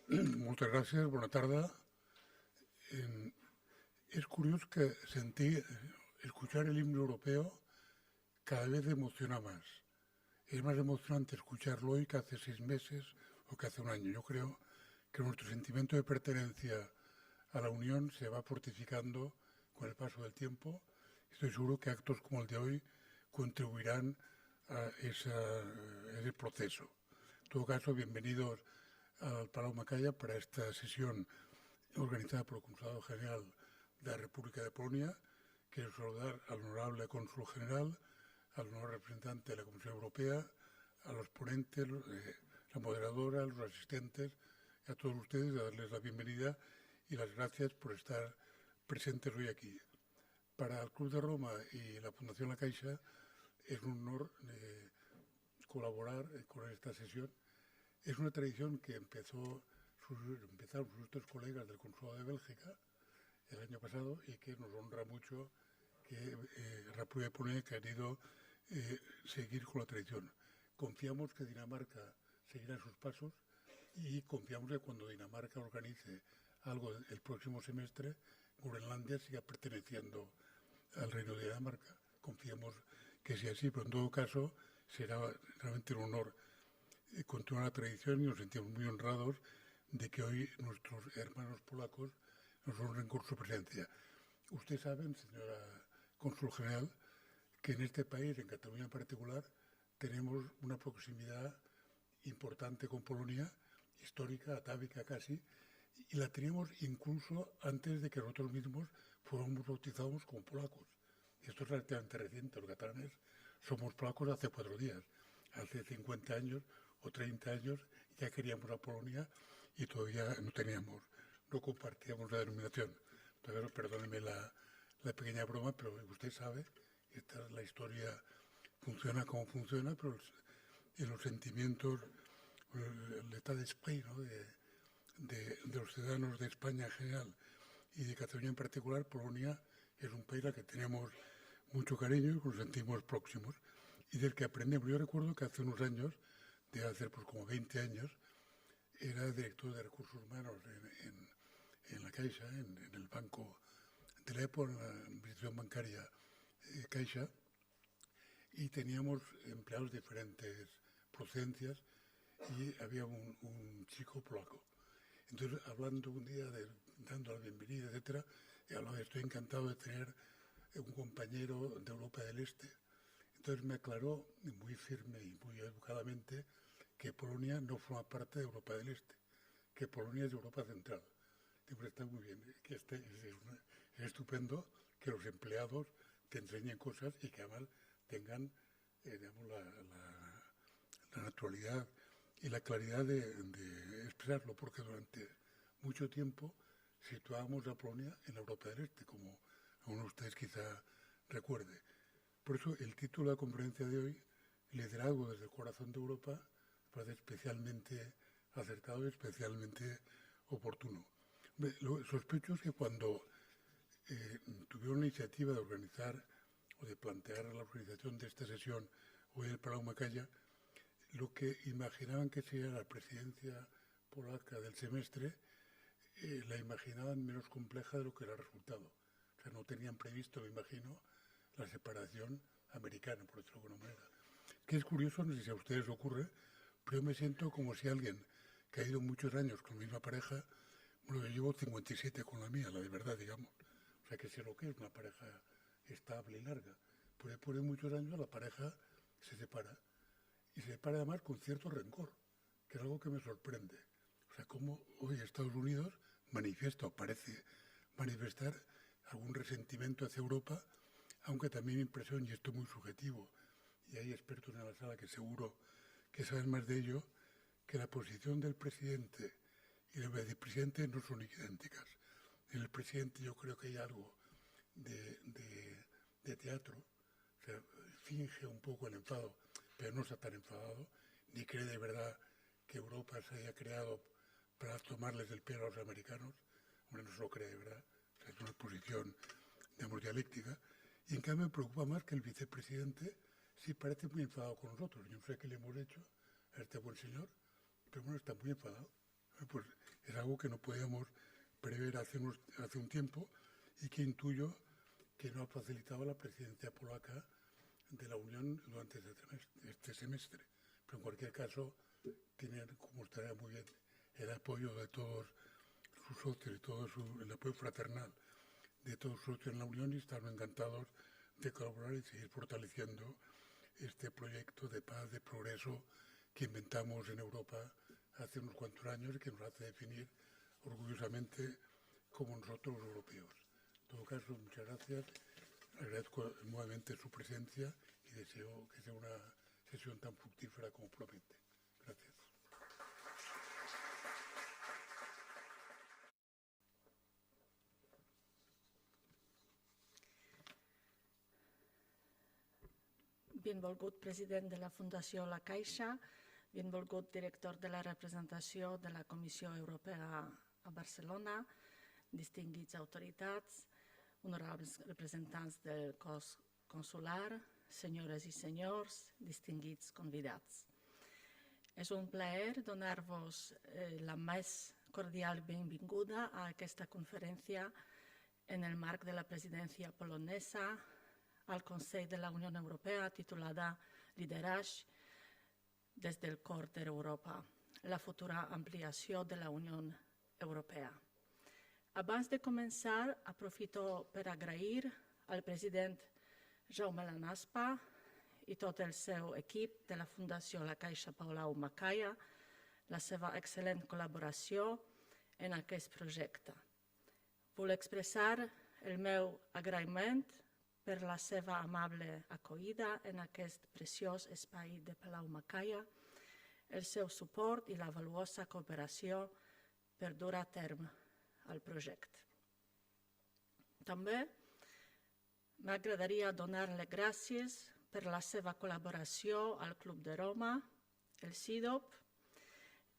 Moltes gràcies, bona tarda. Es curioso que sentí escuchar el himno europeo cada vez emociona más. Es más emocionante escucharlo hoy que hace 6 meses o que hace un año. Yo creo que nuestro sentimiento de pertenencia a la Unión se va fortificando con el paso del tiempo. Estoy seguro que actos como el de hoy contribuirán a ese proceso. En todo caso, bienvenidos al Palau Macaya para esta sesión organizada por el Consulado General de la República de Polonia. Quiero saludar al honorable cónsul general, al honorable representante de la Comisión Europea, a los ponentes, la moderadora, a los asistentes, a todos ustedes, a darles la bienvenida y las gracias por estar presentes hoy aquí. Para el Club de Roma y la Fundación La Caixa es un honor colaborar con esta sesión. Es una tradición que empezaron sus otros colegas del Consulado de Bélgica el año pasado y que nos honra mucho que la República de Polonia ha querido seguir con la tradición. Confiamos que Dinamarca seguirá sus pasos y confiamos que cuando Dinamarca organice algo el próximo semestre, Groenlandia siga perteneciendo al Reino de Dinamarca. Confiamos que sea así, pero en todo caso será realmente un honor continuar la tradición y nos sentimos muy honrados de que hoy nuestros hermanos polacos nos honren con su presencia. Ustedes saben, señora cónsul general, que en este país, en Cataluña en particular, tenemos una proximidad importante con Polonia, histórica, atávica casi, y la teníamos incluso antes de que nosotros mismos fuéramos bautizados como polacos. Esto es relativamente reciente, los catalanes somos polacos hace 4 días. Hace 50 años o 30 años ya queríamos a Polonia y todavía no compartíamos la denominación. Entonces, perdóneme la pequeña broma, pero usted sabe, esta es la historia, funciona como funciona, pero en los sentimientos, el état d'esprit, ¿no? de los ciudadanos de España en general y de Cataluña en particular, Polonia es un país al que tenemos mucho cariño y nos sentimos próximos y del que aprendemos. Yo recuerdo que hace unos años, debe hacer pues como 20 años, era director de recursos humanos en la Caixa, en el banco de la época, en la institución bancaria Caixa, y teníamos empleados de diferentes procedencias y había un chico polaco. Entonces, hablando un día, dando la bienvenida, etcétera, y hablaba, estoy encantado de tener un compañero de Europa del Este. Entonces me aclaró muy firme y muy educadamente que Polonia no forma parte de Europa del Este, que Polonia es de Europa Central. Siempre está muy bien, que es estupendo que los empleados te enseñen cosas y que además tengan digamos, la naturalidad y la claridad de expresarlo, porque durante mucho tiempo situábamos a Polonia en la Europa del Este, como algunos de ustedes quizá recuerde. Por eso el título de la conferencia de hoy, Liderazgo desde el corazón de Europa, me parece especialmente acertado y especialmente oportuno. Lo sospecho es que cuando tuvieron la iniciativa de organizar o de plantear la organización de esta sesión hoy en el Palau Macaya, lo que imaginaban que sería la presidencia polaca del semestre, la imaginaban menos compleja de lo que era el resultado. O sea, no tenían previsto, me imagino, la separación americana, por decirlo de alguna manera. Que es curioso, no sé si a ustedes ocurre, pero yo me siento como si alguien que ha ido muchos años con la misma pareja, bueno, yo llevo 57 con la mía, la de verdad, digamos. O sea, que sé lo que es una pareja estable y larga. Pero después de muchos años la pareja se separa. Y se separa además con cierto rencor, que es algo que me sorprende. O sea, cómo hoy Estados Unidos manifiesta o parece manifestar algún resentimiento hacia Europa, aunque también mi impresión, y esto es muy subjetivo, y hay expertos en la sala que seguro que saben más de ello, que la posición del presidente y del vicepresidente no son idénticas. En el presidente yo creo que hay algo de teatro, o sea, finge un poco el enfado, pero no está tan enfadado, ni cree de verdad que Europa se haya creado para tomarles el pelo a los americanos. Hombre, no se lo cree de verdad, o sea, es una posición, digamos, dialéctica. Y en cambio me preocupa más que el vicepresidente sí parece muy enfadado con nosotros. Yo no sé qué le hemos hecho a este buen señor, pero bueno, está muy enfadado. Pues es algo que no podíamos prever hace un tiempo y que intuyo que nos ha facilitado la presidencia polaca de la Unión durante este semestre. Pero en cualquier caso, tienen, como estaría muy bien, el apoyo de todos sus socios y el apoyo fraternal de todos sus socios en la Unión, y estamos encantados de colaborar y seguir fortaleciendo este proyecto de paz, de progreso que inventamos en Europa hace unos cuantos años y que nos hace definir orgullosamente como nosotros los europeos. En todo caso, muchas gracias. Agradezco nuevamente su presencia y deseo que sea una sesión tan fructífera como promete. Gracias. Benvolgut president de la Fundació La Caixa, benvolgut director de la representació de la Comissió Europea a Barcelona, distinguits autoritats, honorables representants del cos consular, senyores i senyors, distinguits convidats. És un plaer donar-vos la més cordial benvinguda a aquesta conferència en el marc de la presidència polonesa al Consell de la Unió Europea titulada Lideratge des del cor d'Europa, la futura ampliació de la Unió Europea. Abans de començar, aprofito per agrair al president Jaume Lanaspa i tot el seu equip de la Fundació La Caixa Paulau Macaya la seva excel·lent col·laboració en aquest projecte. Vull expressar el meu agraïment per la seva amable acollida en aquest preciós espai de Palau Macaya, el seu suport i la valuosa cooperació per dur a terme el projecte. També m'agradaria donar les gràcies per la seva col·laboració al Club de Roma, el CIDOB,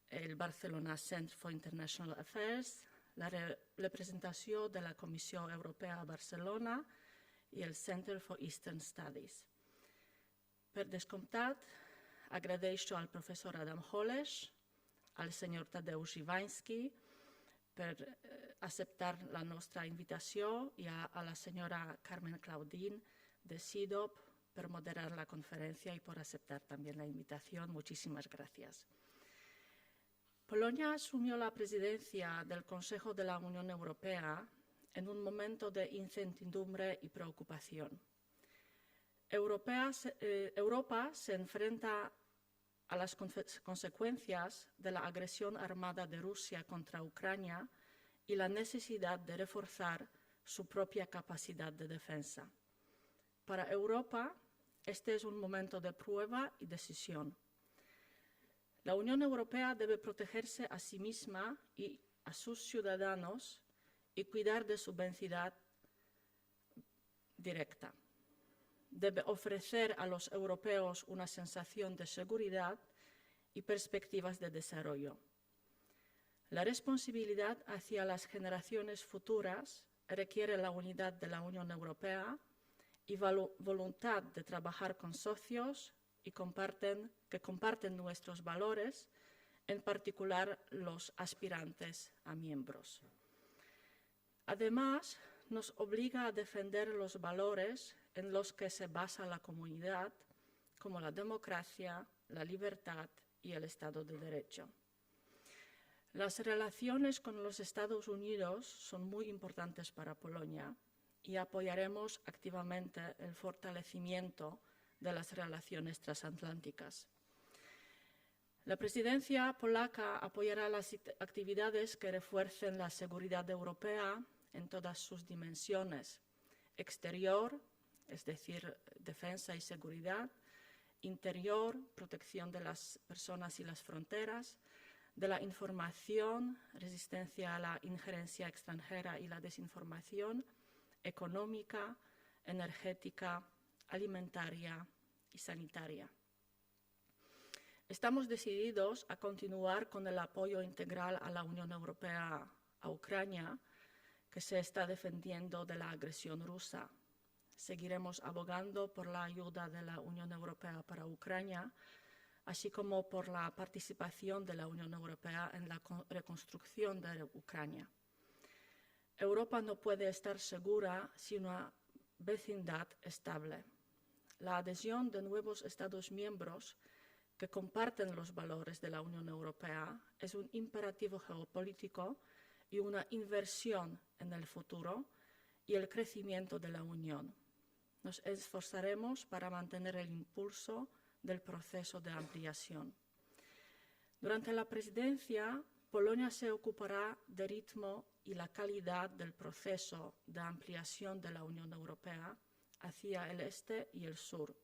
el Barcelona Center for International Affairs, la representació de la Comissió Europea a Barcelona i el Center for Eastern Studies. Per descomptat, agradeixo al professor Adam Hollesch, al senyor Tadeusz Iwański per acceptar la nostra invitació i a la senyora Carmen Claudín de CIDOB per moderar la conferencia y por aceptar también la invitación. Muchísimas gracias. Polonia asumió la presidencia del Consejo de la Unión Europea en un momento de incertidumbre y preocupación. Europa se enfrenta a las consecuencias de la agresión armada de Rusia contra Ucrania y la necesidad de reforzar su propia capacidad de defensa. Para Europa, este es un momento de prueba y decisión. La Unión Europea debe protegerse a sí misma y a sus ciudadanos y cuidar de su velocidad directa. Debe ofrecer a los europeos una sensación de seguridad y perspectivas de desarrollo. La responsabilidad hacia las generaciones futuras requiere la unidad de la Unión Europea y voluntad de trabajar con socios que comparten nuestros valores, en particular los aspirantes a miembros. Además, nos obliga a defender los valores en los que se basa la comunidad, como la democracia, la libertad y el Estado de Derecho. Las relaciones con los Estados Unidos son muy importantes para Polonia y apoyaremos activamente el fortalecimiento de las relaciones transatlánticas. La presidencia polaca apoyará las actividades que refuercen la seguridad europea en todas sus dimensiones: exterior, es decir, defensa y seguridad; interior, protección de las personas y las fronteras; de la información, resistencia a la injerencia extranjera y la desinformación; económica, energética, alimentaria y sanitaria. Estamos decididos a continuar con el apoyo integral a la Unión Europea a Ucrania, que se está defendiendo de la agresión rusa. Seguiremos abogando por la ayuda de la Unión Europea para Ucrania así como por la participación de la Unión Europea en la reconstrucción de Ucrania. Europa no puede estar segura sin una vecindad estable. La adhesión de nuevos Estados miembros que comparten los valores de la Unión Europea es un imperativo geopolítico y una inversión en el futuro y el crecimiento de la Unión. Nos esforzaremos para mantener el impulso del proceso de ampliación. Durante la presidencia, Polonia se ocupará del ritmo y la calidad del proceso de ampliación de la Unión Europea hacia el este y el sur.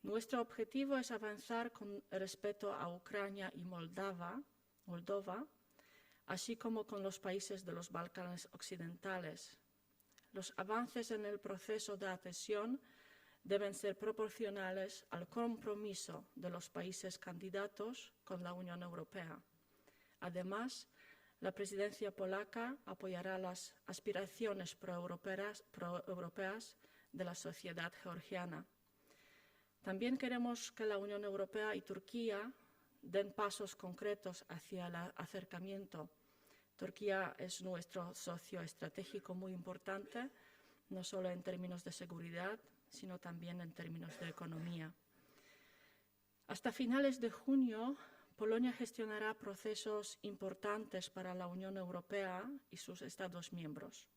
Nuestro objetivo es avanzar con respeto a Ucrania y Moldova, así como con los países de los Balcanes occidentales. Los avances en el proceso de adhesión deben ser proporcionales al compromiso de los países candidatos con la Unión Europea. Además, la presidencia polaca apoyará las aspiraciones proeuropeas de la sociedad georgiana. También queremos que la Unión Europea y Turquía den pasos concretos hacia el acercamiento. Turquía es nuestro socio estratégico muy importante, no solo en términos de seguridad, sino también en términos de economía. Hasta finales de junio, Polonia gestionará procesos importantes para la Unión Europea y sus Estados miembros.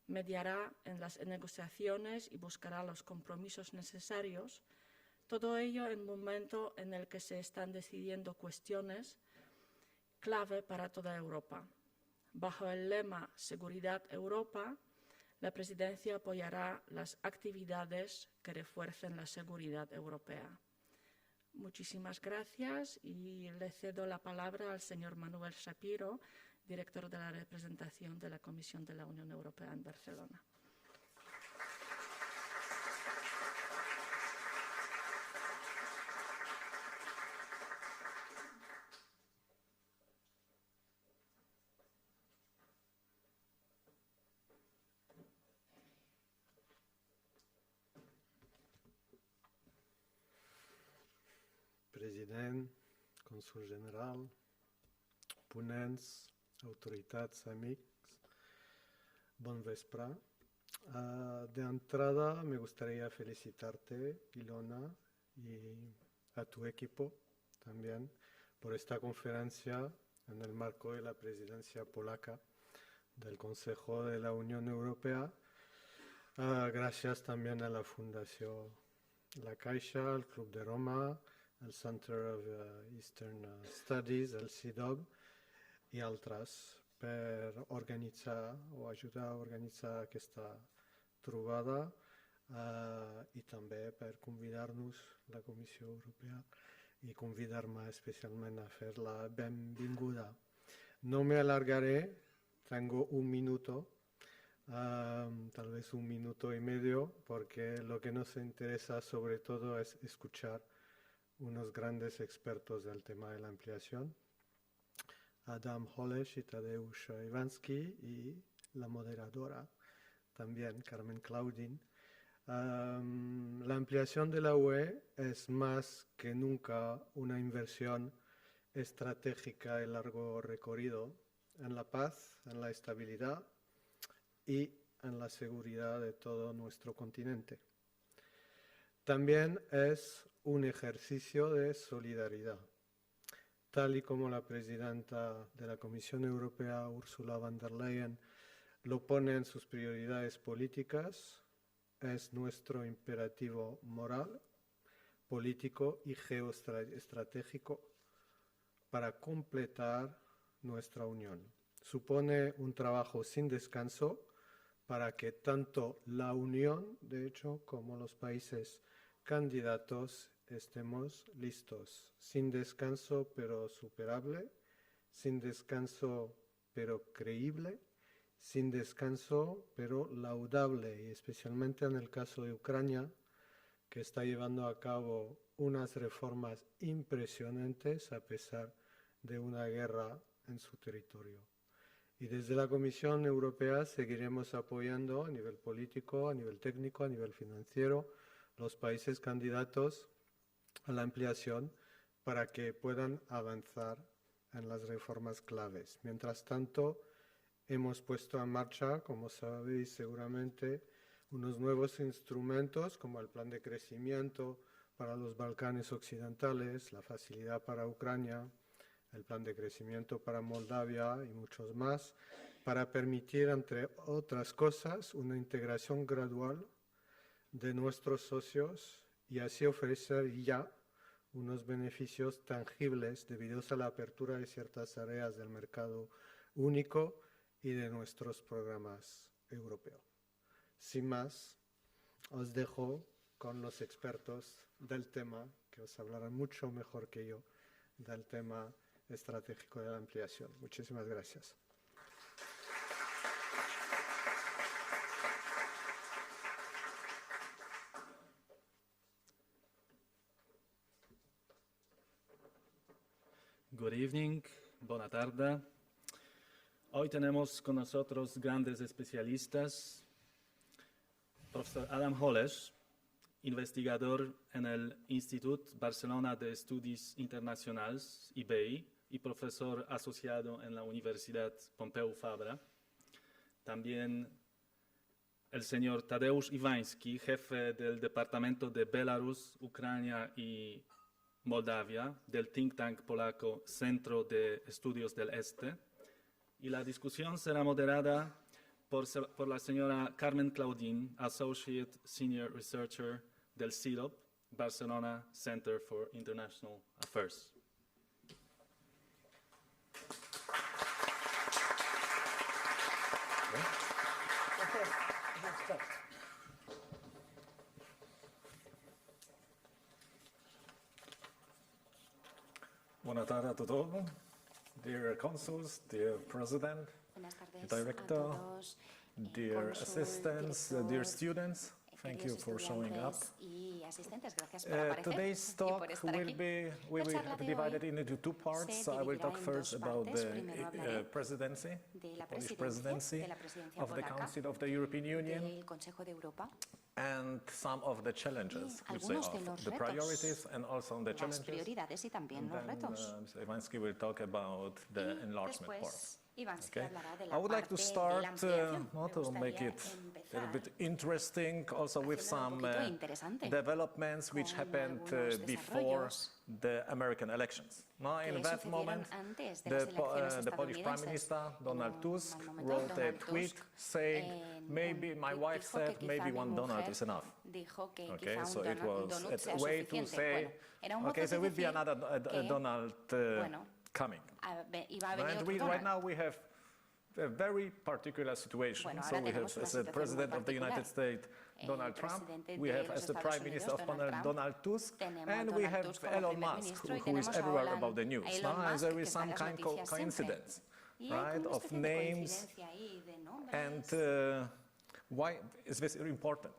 Mediará en las negociaciones y buscará los compromisos necesarios, todo ello en un momento en el que se están decidiendo cuestiones clave para toda Europa. Bajo el lema Seguridad Europa, la presidencia apoyará las actividades que refuercen la seguridad europea. Muchísimas gracias y le cedo la palabra al señor Manuel Shapiro, director de la representación de la Comisión de la Unión Europea en Barcelona. President, Consul General, ponents, autoritats, amics, bon vespre. De entrada me gustaría felicitarte, Ilona, y a tu equipo también por esta conferencia en el marco de la presidencia polaca del Consejo de la Unión Europea. Gracias también a la Fundación La Caixa, al Club de Roma, al Center of Eastern Studies, el CIDOB, i altres per organitzar o ajudar a organitzar aquesta trobada i també per convidar-nos la Comissió Europea y convidarme especialmente a hacer la benvinguda. No me alargaré, tengo un minuto, tal vez un minuto y medio, porque lo que nos interesa sobre todo es escuchar unos grandes expertos del tema de la ampliación, Adam Holeš y Tadeusz Iwanski, y la moderadora también, Carmen Claudín. La ampliación de la UE es más que nunca una inversión estratégica de largo recorrido en la paz, en la estabilidad y en la seguridad de todo nuestro continente. También es un ejercicio de solidaridad. Tal y como la presidenta de la Comisión Europea, Ursula von der Leyen, lo pone en sus prioridades políticas, es nuestro imperativo moral, político y geoestratégico para completar nuestra unión. Supone un trabajo sin descanso para que tanto la Unión, de hecho, como los países candidatos estemos listos. Sin descanso, pero superable. Sin descanso, pero creíble. Sin descanso, pero laudable. Y especialmente en el caso de Ucrania, que está llevando a cabo unas reformas impresionantes a pesar de una guerra en su territorio. Y desde la Comisión Europea seguiremos apoyando a nivel político, a nivel técnico, a nivel financiero, los países candidatos a la ampliación para que puedan avanzar en las reformas claves. Mientras tanto, hemos puesto en marcha, como sabéis seguramente, unos nuevos instrumentos como el Plan de Crecimiento para los Balcanes Occidentales, la Facilidad para Ucrania, el Plan de Crecimiento para Moldavia y muchos más, para permitir, entre otras cosas, una integración gradual de nuestros socios y así ofrecer ya unos beneficios tangibles debido a la apertura de ciertas áreas del mercado único y de nuestros programas europeos. Sin más, os dejo con los expertos del tema, que os hablarán mucho mejor que yo del tema estratégico de la ampliación. Muchísimas gracias. Good evening, buena tarde. Hoy tenemos con nosotros grandes especialistas. Profesor Adam Holeš, investigador en el Institut Barcelona de Estudios Internacionales, IBEI, y profesor asociado en la Universidad Pompeu Fabra. También el señor Tadeusz Iwański, jefe del Departamento de Belarus, Ucrania y Moldavia, del think tank polaco Centro de Estudios del Este. Y la discusión será moderada por la señora Carmen Claudín, Associate Senior Researcher del CILOP, Barcelona Center for International Affairs. Buenas tardes a todos, dear consuls, dear president, Buenas tardes director, a todos, dear cónsul, assistants, director, dear students. Thank you queridos for showing up. estudiantes y asistentes, gracias por aparecer Today's y por talk estar will aquí. be La charla de divided hoy into two parts. se I will dividirá talk en first dos about partes. the Primero hablaré presidency, de la Polish presidencia, presidency de la presidencia of the polaca, Council of the European Union, del Consejo de Europa, and some of the challenges, y which they algunos de offer, los the retos, priorities and also the las challenges. prioridades y también And los then retos. Mr. Iwański will talk about the Y enlargement part. después Iwański Okay. hablará de I la would like to parte de la start ampliación. Me to make gustaría it a little empezar bit interesting, also with haciéndolo un some poquito interesante, developments which con happened algunos before desarrollos the American elections. Now, que in that sucedieron moment, antes de las the elecciones Polish Prime estadounidenses. Minister En Donald un Tusk mal momento, wrote a Donald tweet Tusk, saying, en maybe un my tuit wife dijo said que maybe quizá mi one donut mujer is enough. dijo que Okay, quizá so un it was donut sea a way to suficiente. say, Bueno, era un modo okay, de there will be decir another que, Donald bueno, coming. iba a venir And otro right Donald. now we have a very particular situation. Bueno, So ahora we have tenemos una as the situación muy President of the United particular. States, Donald Trump. presidente We de have los as the Estados Prime Minister Unidos, of Donald Trump. Donald Tusk, Tenemos and we Donald have Tusk como Elon primer Musk, ministro y who is tenemos a everywhere Elon- about the news. a Elon Now, and Musk, there que is está en some las kind of noticias siempre. coincidence, Y hay right, como una of especie de names, coincidencia ahí de nombres. and why is this important?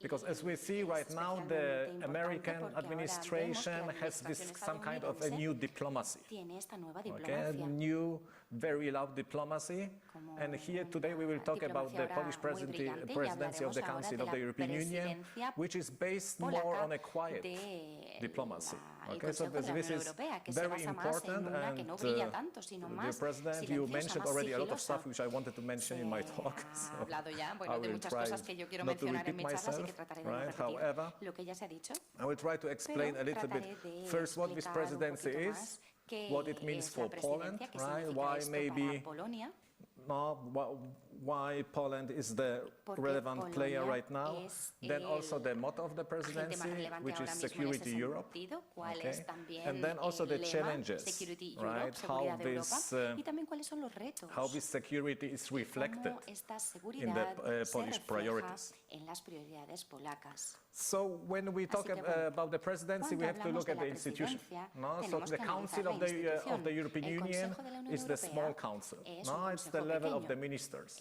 Because as we see right now, the American administration has this some kind of a new diplomacy. Tiene esta nueva Okay, a diplomacia. new, very loud diplomacy. Como And here today we will una talk about the diplomacia Polish ahora muy brillante, y presidency of the hablaremos ahora Council de of the la European Union, presidencia which is based more polaca on a quiet de diplomacy. el Okay, so Consejo de la this Unión is Europea, que se very basa más en important. una que no And brilla tanto, sino dear más President, you silenciosa, mentioned más already a lot of sigilosa. stuff which I wanted to mention in my talk. Ha So hablado ya, I bueno, de will muchas try cosas que yo quiero not to mencionar en repeat mi charla, así que myself, trataré de no right? repetir However, lo que ya se ha dicho. I will try to explain Pero a little bit trataré de first what this explicar un presidency poquito is, más qué what it means es la for Poland, presidencia, qué right? significa Why esto maybe para Polonia, why Poland is the porque relevant player Polonia right now. es Then also the el motto of the agente presidency, más relevante which is ahora mismo en Security ese Europe. sentido, cuál Okay. es también And then also el the lema challenges, Security right? Europe, seguridad de Europa, this, y también cuáles son los retos, how this security is reflected cómo esta in seguridad the se Polish refleja priorities. en las prioridades polacas. So when we talk Así que, bueno, about the presidency, we cuando have to hablamos look de at la the institution. presidencia, No? So tenemos the que Council analizar of la the institución. European El Union Consejo de la Unión is the Europea small council. es No, un it's the consejo level of pequeño. the ministers.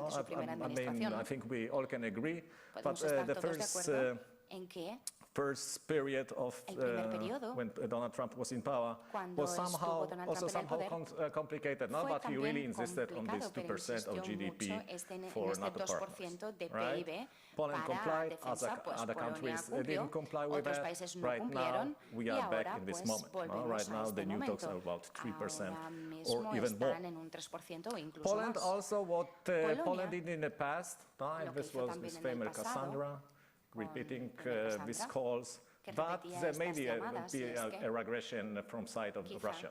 durante su primera administración. I think we all can agree. But Podemos estar the todos de acuerdo en que first period of el primer periodo, when Donald Trump was in power cuando was somehow estuvo Donald also Trump en el somehow poder, complicated, no? fue But he really también insisted on this complicado, pero 2% of insistió GDP mucho en for este NATO 2% de partners, right? PIB Poland para complied, defensa, pues other Polonia countries cumplió, didn't comply with otros that. países no Right now, cumplieron we y are back ahora in this pues moment. No? volvemos Right a now, este the new talks momento. are about 3% Ahora or mismo even more. están en un 3% o incluso Poland más. also, what Polonia, Poland did in the past, lo que this hizo was también this en el famous pasado, Cassandra, repeating Cassandra, these calls, que but repetía there estas may be llamadas, y es que a regression from side of quizá Russia.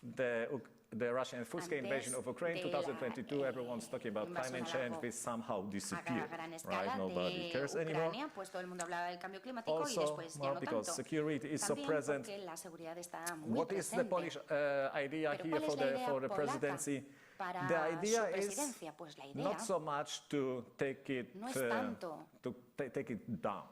the Russian full-scale invasion of Ukraine, 2022, everyone's talking about climate change, this somehow disappeared, right? Nobody cares anymore. Ucrania, pues todo el mundo hablaba del cambio climático y Also, después ya well, no because tanto. security is so También present. porque la seguridad está muy What is the presente. Polish idea Pero here ¿cuál es la idea for the polaca presidency? para The idea su is presidencia? Pues la idea not so much to take it no es tanto take it down.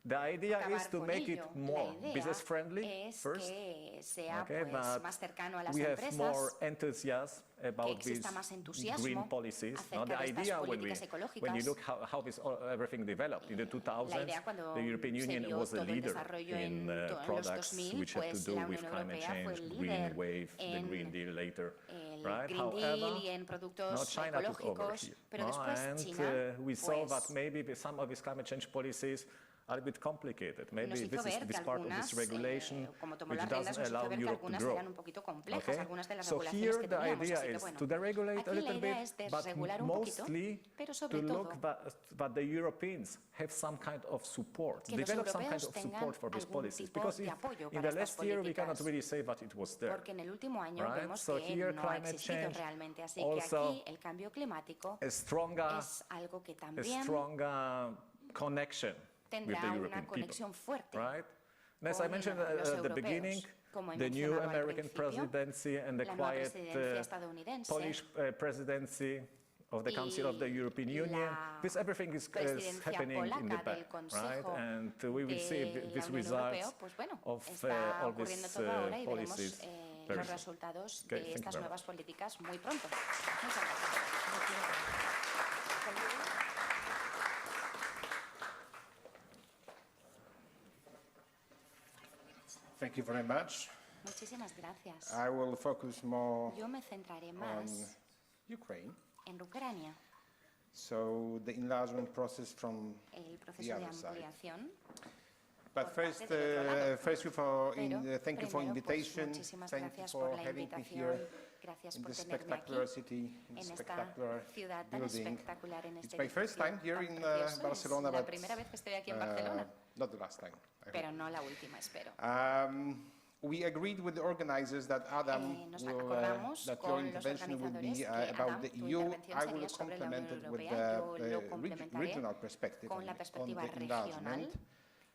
The idea acabar is to con make it ello. more La idea business friendly es first, que sea okay, pues, but más cercano a las we have empresas, more enthusiasm que about these exista más entusiasmo green policies. acerca The de estas idea políticas when ecológicas. you look how everything developed in the 2000s, La idea cuando the European se Union vio was a todo el leader desarrollo in en los products 2000, which have to pues do la with Unión climate Europea fue change, el Green líder Wave, the en Green Deal later. el Right? Green Deal However, y en now productos China took over ecológicos, here. pero no? después And China we saw pues, that maybe some of these climate change policies are a bit complicated. Maybe nos hizo this is ver que this part of algunas, this regulation como tomó which las riendas, doesn't nos hizo allow ver que Europe to algunas grow. eran un poquito complejas, Okay? algunas de las So regulaciones here que the teníamos. idea Así que is bueno, to deregulate a aquí la little idea bit, es but desregular un poquito, mostly pero to sobre todo look that the Europeans have some kind of support, que los develop some kind europeos of tengan support for these algún policies. tipo Because de apoyo in para the estas last year we cannot políticas. really say that it was there. Porque en el último año Right? vemos So que here no ha climate existido change realmente. Así que also aquí el cambio climático a stronger es algo que a también stronger connection with tendrá the una European people. conexión fuerte. Right? And as I con mentioned los at the europeos. beginning, Como he the new mencionado al American principio, presidency and the la nueva quiet presidencia estadounidense Polish presidency of the Council of the European y Union. la This everything is presidencia happening in the polaca del back, right? Consejo And we will see de these la Unión results Europea, pues bueno, of está all ocurriendo these todo ahora y veremos policies very los soon. resultados Okay, de thank you estas very nuevas much. políticas muy pronto. Muchas gracias. Thank you very much. Muchísimas gracias. I will focus more Yo me centraré on más Ukraine. en Ucrania, So the enlargement process from el the proceso de other side. ampliación. But por first, parte del otro lado. first you for Pero thank you for primero, pues, invitation. muchísimas Thank you gracias for por la having me invitación. here Gracias in por this tenerme aquí spectacular city, in en this esta spectacular ciudad tan building. espectacular, en este It's my first time edificio here tan in precioso. Barcelona, Es la but primera vez que estoy aquí en Barcelona, not the last time. I hope. pero no la última, espero. We agreed with the organizers that Adam Nos will, acordamos that your con los intervention will organizadores be que, about Adam, the tu EU. intervención I sería will sobre la complement Unión it with Europea. Yo lo the complementaré regional perspective con la on perspectiva the regional enlargement.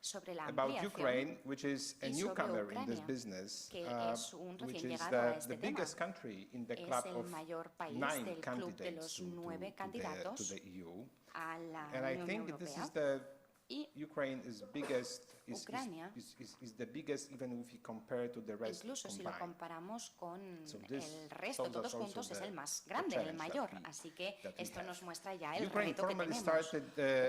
sobre la About ampliación Ukraine, which is a y sobre newcomer in this Ucrania, business, que es un which recién is llegado a este the tema. biggest country in the Es club el of mayor país 9 del club de candidates los to 9 to candidatos the EU. a la And I Unión think this Europea. is the Y Ukraine is biggest Ucrania, is the biggest even if you compare to the rest incluso si lo combined. comparamos con So this el resto, shows todos us also juntos, es the- el más the grande, el challenge that mayor. we- Así que that we esto have. nos muestra ya el Ukraine reto que formally tenemos. started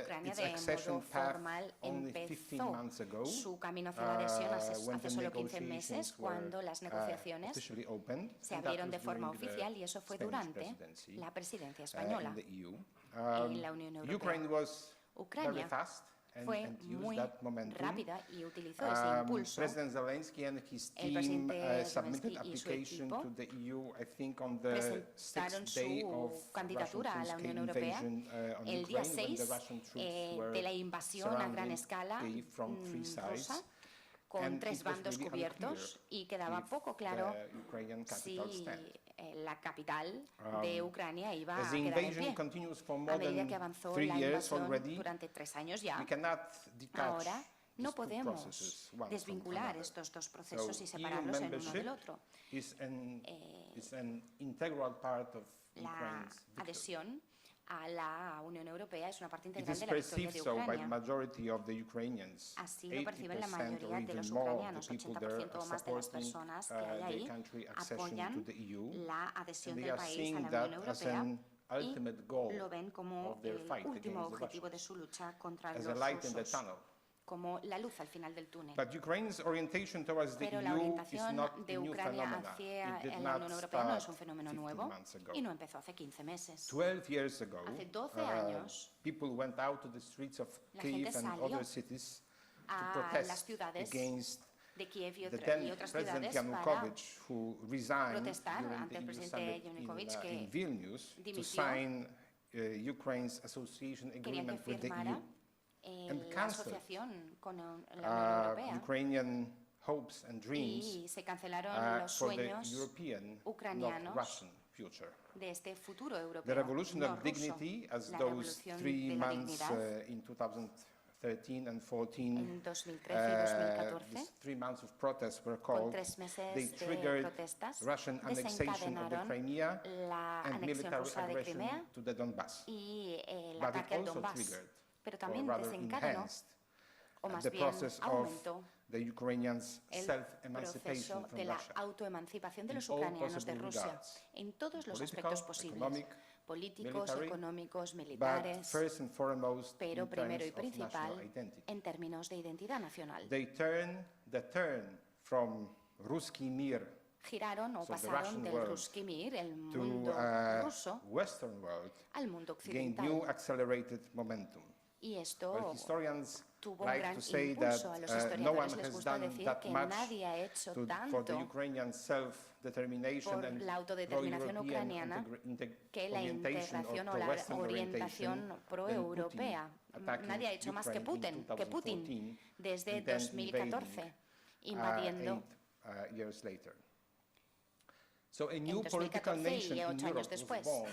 Ucrania its de accession modo path formal only 15 empezó months ago, su camino hacia la adhesión when hace the solo 15 meses, negotiations were, cuando las negociaciones officially opened, se and that abrieron de was forma during the oficial y eso fue Spanish durante presidency, la presidencia in española. the EU. en la Unión Europea. Ukraine was very Ucrania fast fue and used muy that momentum. rápida y utilizó ese impulso. President Zelensky and his El team presidente submitted Zelensky y su application equipo to the EU, I think, on the presentaron 6th day su of candidatura a la Unión Europea on el día Ukraine, when the 6 Russian troops were de la invasión a gran surrounding escala Kyiv from three sides. rusa, con And 3 it was bandos really cubiertos, y quedaba if poco claro the Ukrainian si capital stand. la capital de Ucrania iba As a the quedar en invasion pie. continues for A more medida than que avanzó 3 la years invasión already, durante 3 años ya, we cannot detach ahora no these two podemos processes, one from desvincular another. estos dos procesos y So separarlos EU en uno del membership otro. is an integral part of La Ukraine's victory. adhesión a la Unión Europea es una parte It integral is de la victoria perceived de so by the Ucrania. majority of the Ukrainians. Así lo perciben la 80% mayoría or de even los more of ucranianos, the people there 80% o are más de las supporting personas que hay the ahí country accession to apoyan the EU. la adhesión And they del are país a seeing la that Unión as Europea an ultimate goal y lo ven como of their el fight último against the objetivo de Russians, su lucha contra as los a light in the rusos, tunnel. como la luz al final del túnel. But Ukraine's orientation towards the Pero la EU is orientación not de a new Ucrania phenomenon. hacia It did la not Unión Europea no es un start fenómeno 15 nuevo months ago. y no empezó hace 15 meses. 12 years ago, Hace 12 años, people went out to the streets of la Kyiv gente and salió other cities to a protest las ciudades against de Kiev y the otras then President ciudades para Yanukovych, who resigned protestar during ante the el EU presidente summit Yanukovych, que in Vilnius to dimitió. sign Ukraine's association querían agreement que with the firmara EU. and la cancelled, asociación con la Unión Europea Ukrainian hopes and dreams y se cancelaron los for the sueños European, not ucranianos Russian future. de este futuro The europeo, revolution no of ruso. dignity, as La those revolución 3 de la months dignidad in 2013 and 14, en 2013 y 2014, these 3 months of protests were con called, 3 meses they de triggered protestas, Russian annexation of the desencadenaron Crimea la and anexión military rusa de aggression Crimea to the Donbass. y el But it ataque al also Donbass. triggered, Pero or también rather desencadenó enhanced, o más the bien process of aumentó the Ukrainians' el self-emancipation proceso from de la Russia. autoemancipación de in los all ucranianos de possible Rusia, regards, en todos los political, aspectos posibles, economic, políticos, military, económicos, but militares, first and foremost pero in primero y terms of national principal identity. en términos de identidad nacional. The turn from Ruski Mir Giraron o so the pasaron Russian del world Ruski Mir, el to mundo ruso, Western world al mundo gained occidental. new accelerated momentum. Y Well, esto historians tuvo un like gran to say that impulso. A los no one historiadores les has gusta done decir that que much nadie ha hecho for the tanto Ukrainian self-determination por and la autodeterminación pro-European ucraniana que la orientation integración or o la pro-Western orientación orientation pro-europea. than Putin Nadie ha hecho más que attacking Putin in 2014 desde and then 2014, invadiendo 8 years later. So a new en political 2014 nation y in 8 años Europe was después born,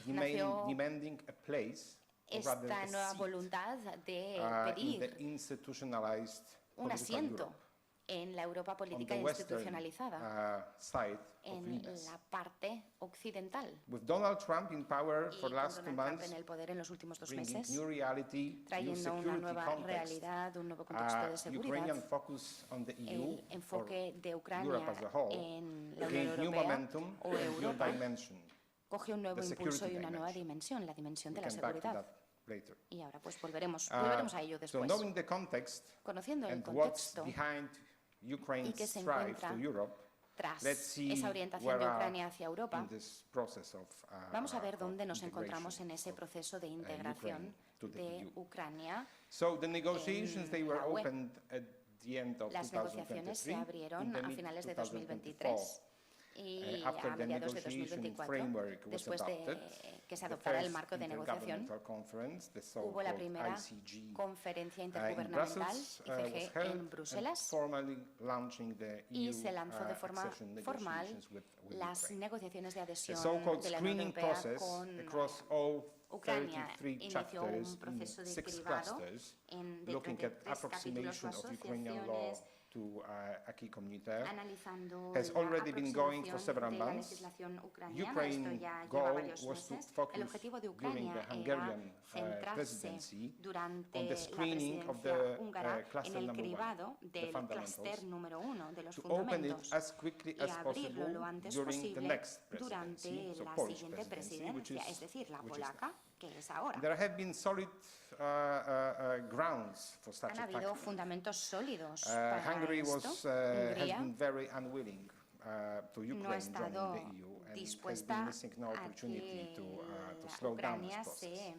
nació demanding a place, or rather esta a nueva seat, voluntad de in the pedir institutionalized un political asiento Europe. en la Europa On política the western institucionalizada, side of en Libes. la parte occidental. With Donald Trump in power Y for the con last 2 Donald Trump months, en el poder en los últimos 2 bringing meses, new reality, new trayendo una security nueva context, realidad, un nuevo contexto de Ukrainian seguridad, focus on the EU, el enfoque de Europe Ucrania as a whole, en la Unión gained new Europea momentum o and new Europa dimension. coge un nuevo the impulso security y una nueva dimension. dimensión, la dimensión We de la come back to seguridad. that later. Y ahora pues volveremos a ello So después. knowing the context Conociendo el and what's contexto behind Ukraine's que se strive encuentra to Europe, tras let's see esa orientación where de are Ucrania hacia Europa, in this process of, vamos a ver dónde of nos encontramos en integration ese proceso de Ukraine integración to the de EU. Ucrania. So the negotiations, they were la UE. opened at the end of Las negociaciones se 2023, abrieron in the a mid- finales de 2024. 2023 y After a the mediados de negotiation 2024, framework was después adopted, de que se the adoptara el first marco de negociación, intergovernmental conference, the hubo la so-called primera ICG, conferencia in intergubernamental, Brussels, was ICG, held, en and Bruselas, formally launching the y EU se lanzó de forma accession formal negotiations with las Ukraine. negociaciones de The adhesión so-called de la Unión screening Europea process con across all Ucrania 33 inició un chapters in proceso de 6 cribado clusters, de looking at 33 capítulos o approximation of Ukrainian law asociaciones, to acquis communautaire, analizando has la already been going for aproximación several de la months. legislación ucraniana. Ukraine Esto ya lleva goal varios was to meses. focus El objetivo de during Ucrania the era Hungarian centrarse presidency durante on the la screening of presidencia the húngara en cluster el number 1, cribado the del fundamentals, clúster número 1 de los to open it fundamentos as quickly y as abrirlo possible lo antes during the posible next durante presidency, so la Polish siguiente presidency, which presidencia, is- es decir, la which is polaca, que es ahora. There have been solid grounds for such Han a habido tactic. fundamentos sólidos para Hungary esto. has Hungría been very unwilling to no ha Ukraine estado joining the EU and has dispuesta been missing no a opportunity que to slow down this Ucrania process.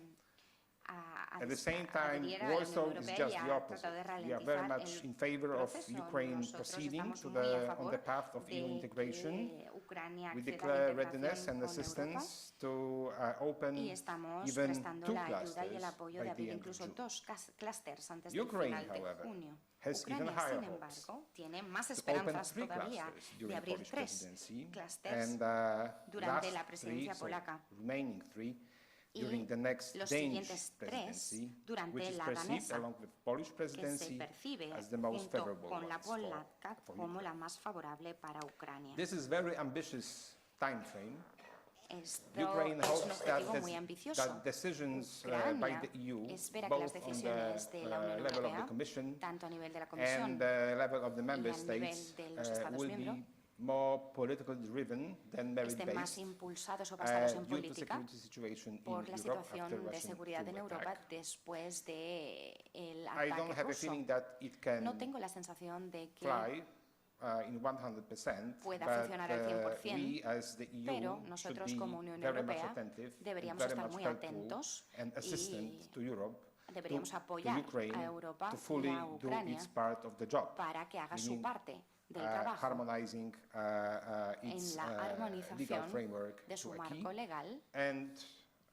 At the same time, adhiriera a la Unión Warsaw is Europea just y the ha opposite. tratado de We are very ralentizar much el in favor of proceso. Ukraine Nosotros proceeding estamos to muy a on favor the path of de EU integration. que Ucrania We acceda a declare la readiness and integración con Europa assistance to open y estamos even prestando 2 la ayuda y clusters el apoyo by de the abrir end of incluso June. 2 clústeres antes Ukraine, del final de however, junio. has even Ucrania, higher sin hopes embargo, tiene más to open esperanzas 3 todavía clusters de during abrir Polish 3 presidency clústeres and durante last la presidencia 3, so polaca. remaining 3 Y during the next los Danish siguientes 3 presidency, durante which is la perceived danesa, along with Polish que se presidency percibe as the most junto favorable con la ones for polaca como Ukraine. la más favorable para Ucrania. This is very ambitious time frame. Esto Ukraine es un hopes that, objetivo muy ambicioso. that decisions by Ucrania the EU, espera que las both on decisiones the de la Unión level of the Europea, Commission tanto a nivel de la Comisión and the level of the member y a nivel states, de los Estados will miembros, be more politically driven than estén más merit-based impulsados o basados en due to política security situation por in la Europe situación after de Russian seguridad en troop Europa attack. después del I don't ataque have a ruso. feeling that it can No tengo la sensación de que fly in 100%, pueda but funcionar al 100%, we as the EU pero should nosotros be como Unión very much Europea attentive, deberíamos very estar much muy helpful atentos and assistant y to Europe deberíamos to apoyar Ukraine a Europa to y fully a do Ucrania its part of the job, para que haga su meaning, parte del trabajo harmonizing en its la legal armonización framework de su to acquis marco legal and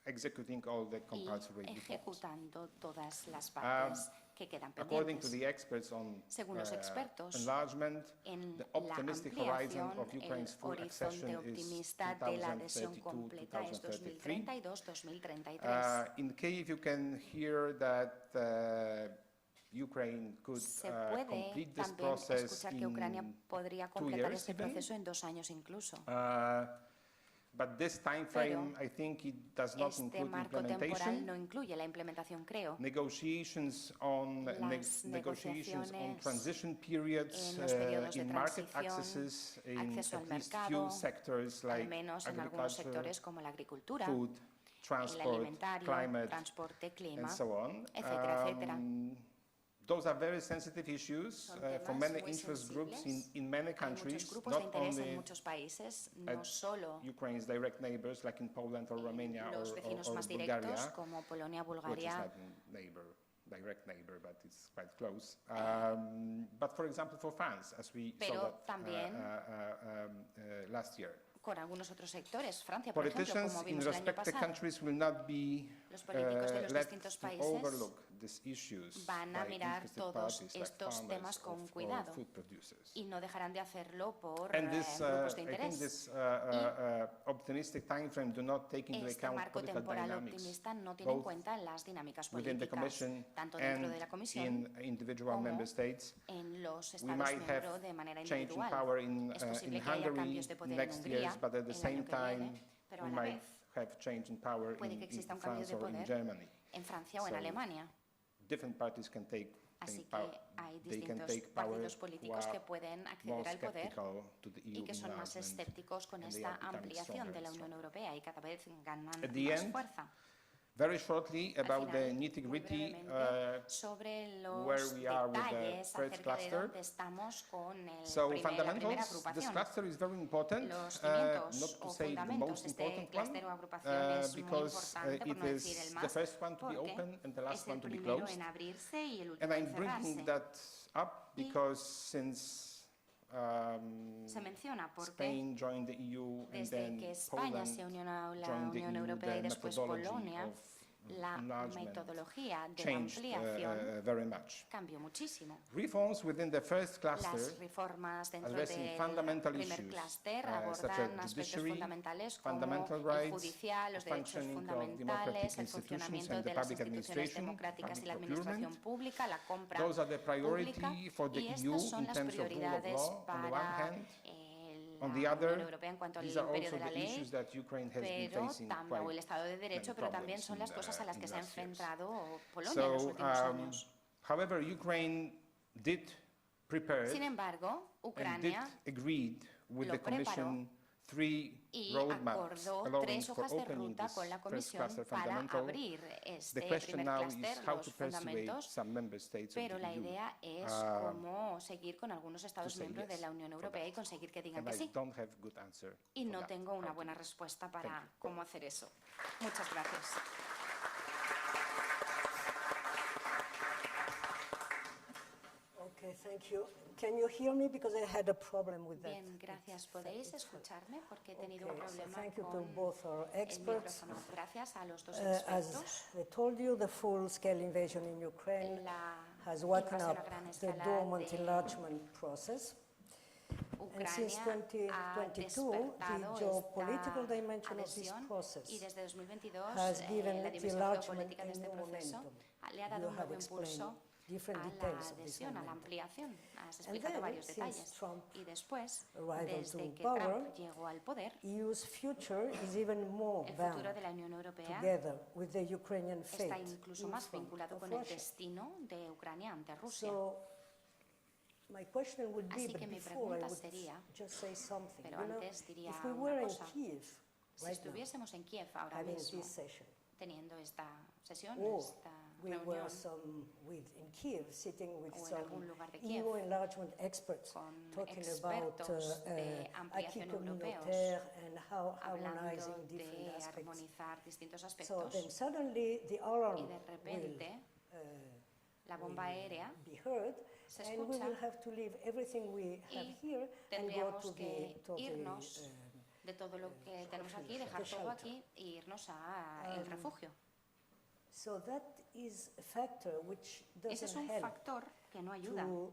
executing all the y compulsory reforms. ejecutando todas las partes que quedan According to pendientes. the experts on Según los expertos, enlargement, En the la optimistic horizon ampliación, of el Ukraine's full accession horizonte is optimista de la adhesión completa es 2032-2033. 2032-2033. In Kyiv, you can hear that Ukraine could Se puede complete this también process escuchar que Ucrania in podría 2 completar years este even. proceso en 2 años incluso. But this time frame, I think it does not Este include marco temporal implementation. no incluye la implementación, creo. Negotiations on Las negotiations on negociaciones transition periods en los periodos de in market transición, accesses in acceso al at least mercado, few sectors al like menos en algunos agriculture, sectores como la agricultura, food, el transport, alimentario, climate, transporte, and clima, so on. etcétera, etcétera. Those are very sensitive issues Son for temas many muy interest groups in sensibles. many Hay countries, muchos grupos de not interés en only muchos países, no at solo Ukraine's direct neighbors like in Poland or Romania los or vecinos más Bulgaria, directos como Polonia, which is Bulgaria, not direct neighbor, but it's quite close. But for example, for France, as we Pero saw that también last year. con algunos otros sectores. Francia, por ejemplo, Politicians como in vimos el año respective pasado, countries will not be los políticos de los led distintos to países overlook these issues van a by mirar interested todos parties like estos farmers temas con or cuidado food producers. y no dejarán de hacerlo por And this, grupos de I think interés. this optimistic time frame do not take into Este account marco political temporal dynamics optimista no tiene en both cuenta las dinámicas within the políticas, Commission tanto dentro and de la Comisión in individual como member states. en los We Estados might miembros have de manera change in individual. power in Es posible que haya Hungary cambios de poder en next year, Hungría but at the el same año que time viene, pero we a la might vez have change in power puede in que exista un cambio France de or in poder Germany. en Francia o en So, Alemania. Different parties can take Así que power. hay They can distintos take power partidos who políticos are que pueden more acceder al poder skeptical to the EU y que son más enlargement, escépticos con and they esta are becoming ampliación stronger de la and Unión stronger. Europea y cada vez ganan At the más end, fuerza. Very shortly Al about the final, muy nitty-gritty brevemente, sobre los where we are with the detalles first acerca de cluster. dónde estamos con So la primera fundamentals, this agrupación. cluster is very important, Los not cimientos to o say the fundamentos most de este important one, clúster o agrupación es muy because importante, por it no decir is el the más, first one to be porque open and the last es el one to be primero closed. en abrirse y el último And en I'm bringing cerrarse. that up because since Se menciona porque Spain joined the EU and desde then que España Poland se unió a la joined the Unión EU, Europea y the después methodology Polonia, of la enlargement metodología de la changed ampliación very much. cambió muchísimo. Reforms within the first cluster Las reformas dentro addressing del fundamental primer issues, clúster such as abordan aspectos judiciary, fundamentales como fundamental el rights, judicial, los derechos functioning of fundamentales, democratic el institutions funcionamiento and the de las public instituciones administration, democráticas y la public administración procurement. pública, la compra Those are the priority pública, for the y EU estas son in las terms of rule of prioridades law on the one para hand. la On the Unión other, Europea en cuanto al these are imperio also de la the ley, issues that Ukraine has been pero facing también, o el quite Estado de Derecho, many pero también problems son las cosas a las que se ha in last years. enfrentado Polonia en los So, últimos años. however, Ukraine did prepare Sin embargo, and did Ucrania agreed with lo the Commission three y roadmaps acordó allowing 3 for hojas de opening ruta this con la first Comisión cluster para fundamental. abrir este The question primer now is clúster, how los to persuade fundamentos, some member states of pero the la EU. idea es cómo seguir con algunos Estados say miembros de yes la Unión for Europea that. y conseguir que digan And que I sí. don't have good answer Y for no that. tengo una How to buena do it. respuesta Thank para you. cómo hacer eso. Muchas gracias. Okay, thank you. Can you hear me? Because I had a problem with that. Bien, gracias. ¿Podéis escucharme? Porque he tenido un Okay, so problema thank you to con both our el experts. micrófono. Gracias a los dos As expertos. I told you, the full-scale invasion in Ukraine La has woken invasión a up gran the escala dormant de enlargement process. And since Ucrania ha 2022, the despertado geopolitical esta dimension of this adhesión process y desde 2022 has given la the dimensión enlargement geopolítica de a este new proceso momentum. le ha dado You un have nuevo explained impulso different a la details of this adhesión, a la momentum. ampliación. Has And explicado then, varios since detalles. Trump Y después, arrival desde to que power, Trump llegó al poder, EU's future is even more el bound futuro de la Unión Europea together with the Ukrainian fate está incluso in más front vinculado of con el Russia. destino de Ucrania ante Rusia. So my question would be, Así but que mi before I pregunta would sería, just say something. pero You know, antes diría if we una were in cosa. Kiev Si right now, estuviésemos en Kiev ahora having mismo, this session, teniendo esta sesión, or esta we reunión, were in Kiev sitting with o en some algún lugar de Kiev, EU enlargement experts con talking about expertos de acquis ampliación europeos, communautaire and how hablando harmonizing different de aspects. armonizar distintos So aspectos, then suddenly the alarm y de repente la bomba aérea be heard, se and we escucha will have to leave everything we have y here and go tendríamos to que the irnos de todo lo que tenemos aquí, dejar todo aquí e irnos al refugio. So that is a factor which Ese es doesn't un help factor que no ayuda to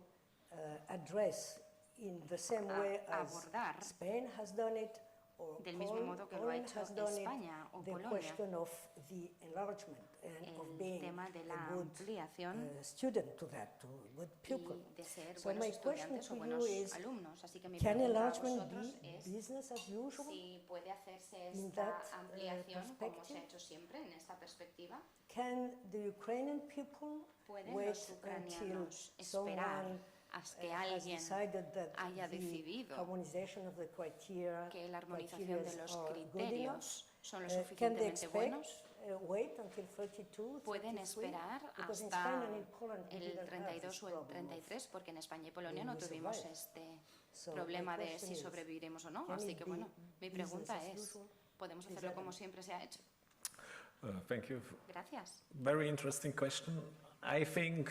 address in the same a way as abordar Spain has done it or Del mismo modo que lo ha hecho has done España o it, the Polonia. question of the enlargement and of El being tema de la a good ampliación student to that, to a good pupil. y de ser So buenos my question estudiantes o to you buenos is, alumnos. Así que mi can pregunta a enlargement vosotros be es business as usual? si puede hacerse in esta that, ampliación como se perspective? ha hecho siempre en esta perspectiva. Can the Ukrainian people ¿Pueden wait los until ucranianos esperar someone hasta que has alguien decided that haya the decidido harmonization of the criteria, que la armonización de los are good enough? criterios son lo Can they suficientemente expect, buenos? wait until 32, Pueden 33? esperar Because in hasta Spain and in Poland we el didn't have 32 this o el problem of 33, porque en España y Polonia will no we tuvimos survive? este So problema my de question si is, sobreviviremos o no. can Así it que be bueno, mi business pregunta as es, usual? ¿podemos Is hacerlo that como an- siempre se ha hecho? Thank you. Gracias. Very interesting question. I think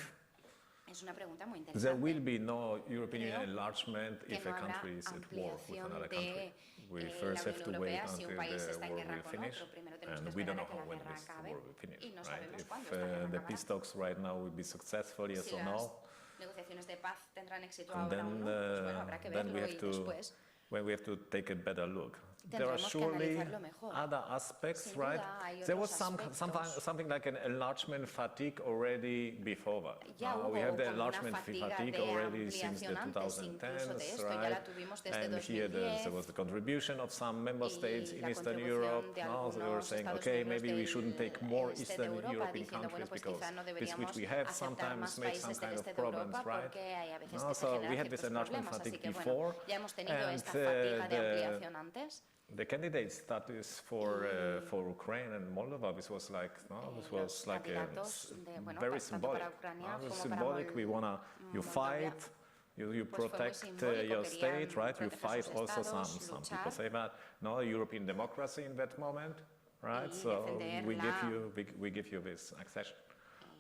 Es una pregunta muy there will interesante. be no European Union Creo enlargement que if no a habrá country is at war with ampliación another de country. We la first have Unión to wait Europea si un until país the está en war guerra will con finish, otro. Primero tenemos que and we don't esperar know a que how la when guerra this acabe war will finish, y no right? sabemos If cuándo esta guerra the acabará. peace talks right now will be successful, yes Si or las no, negociaciones de paz tendrán éxito and ahora o then, no, pues bueno, habrá que then we verlo have y to después when we have to take a better look. There are tendremos que surely analizarlo mejor. other aspects, Sin right? duda hay There otros was aspectos. something like an enlargement fatigue already before that. Ya hubo We have the como una enlargement fatiga fatigue de already since the ampliación antes incluso de 2010s, esto, ya right? la tuvimos desde And here 2010. there was the contribution of some member states Y in la Eastern contribución Europe. de Now they were algunos saying, Estados okay, miembros maybe we del shouldn't take more este de Eastern Europa, European diciendo, bueno, countries pues because quizá no with deberíamos which we have aceptar más sometimes made some países del kind of este de problems, Europa right? porque hay a veces No, que se so we generan had this ciertos enlargement problemas. Así fatigue que before, bueno, ya hemos tenido and, esta fatiga de the- ampliación antes. The candidates that is for Ukraine and Moldova, this was like this was los like candidatos de, bueno, very tanto para symbolic. Ucrania It was como para symbolic. We wanna you Moldavia. fight, you Pues fue muy protect simbólico, your querían state, right? You proteger fight sus also estados, some luchar. people say that no European democracy in that moment, right? Y So defender we la give you this accession.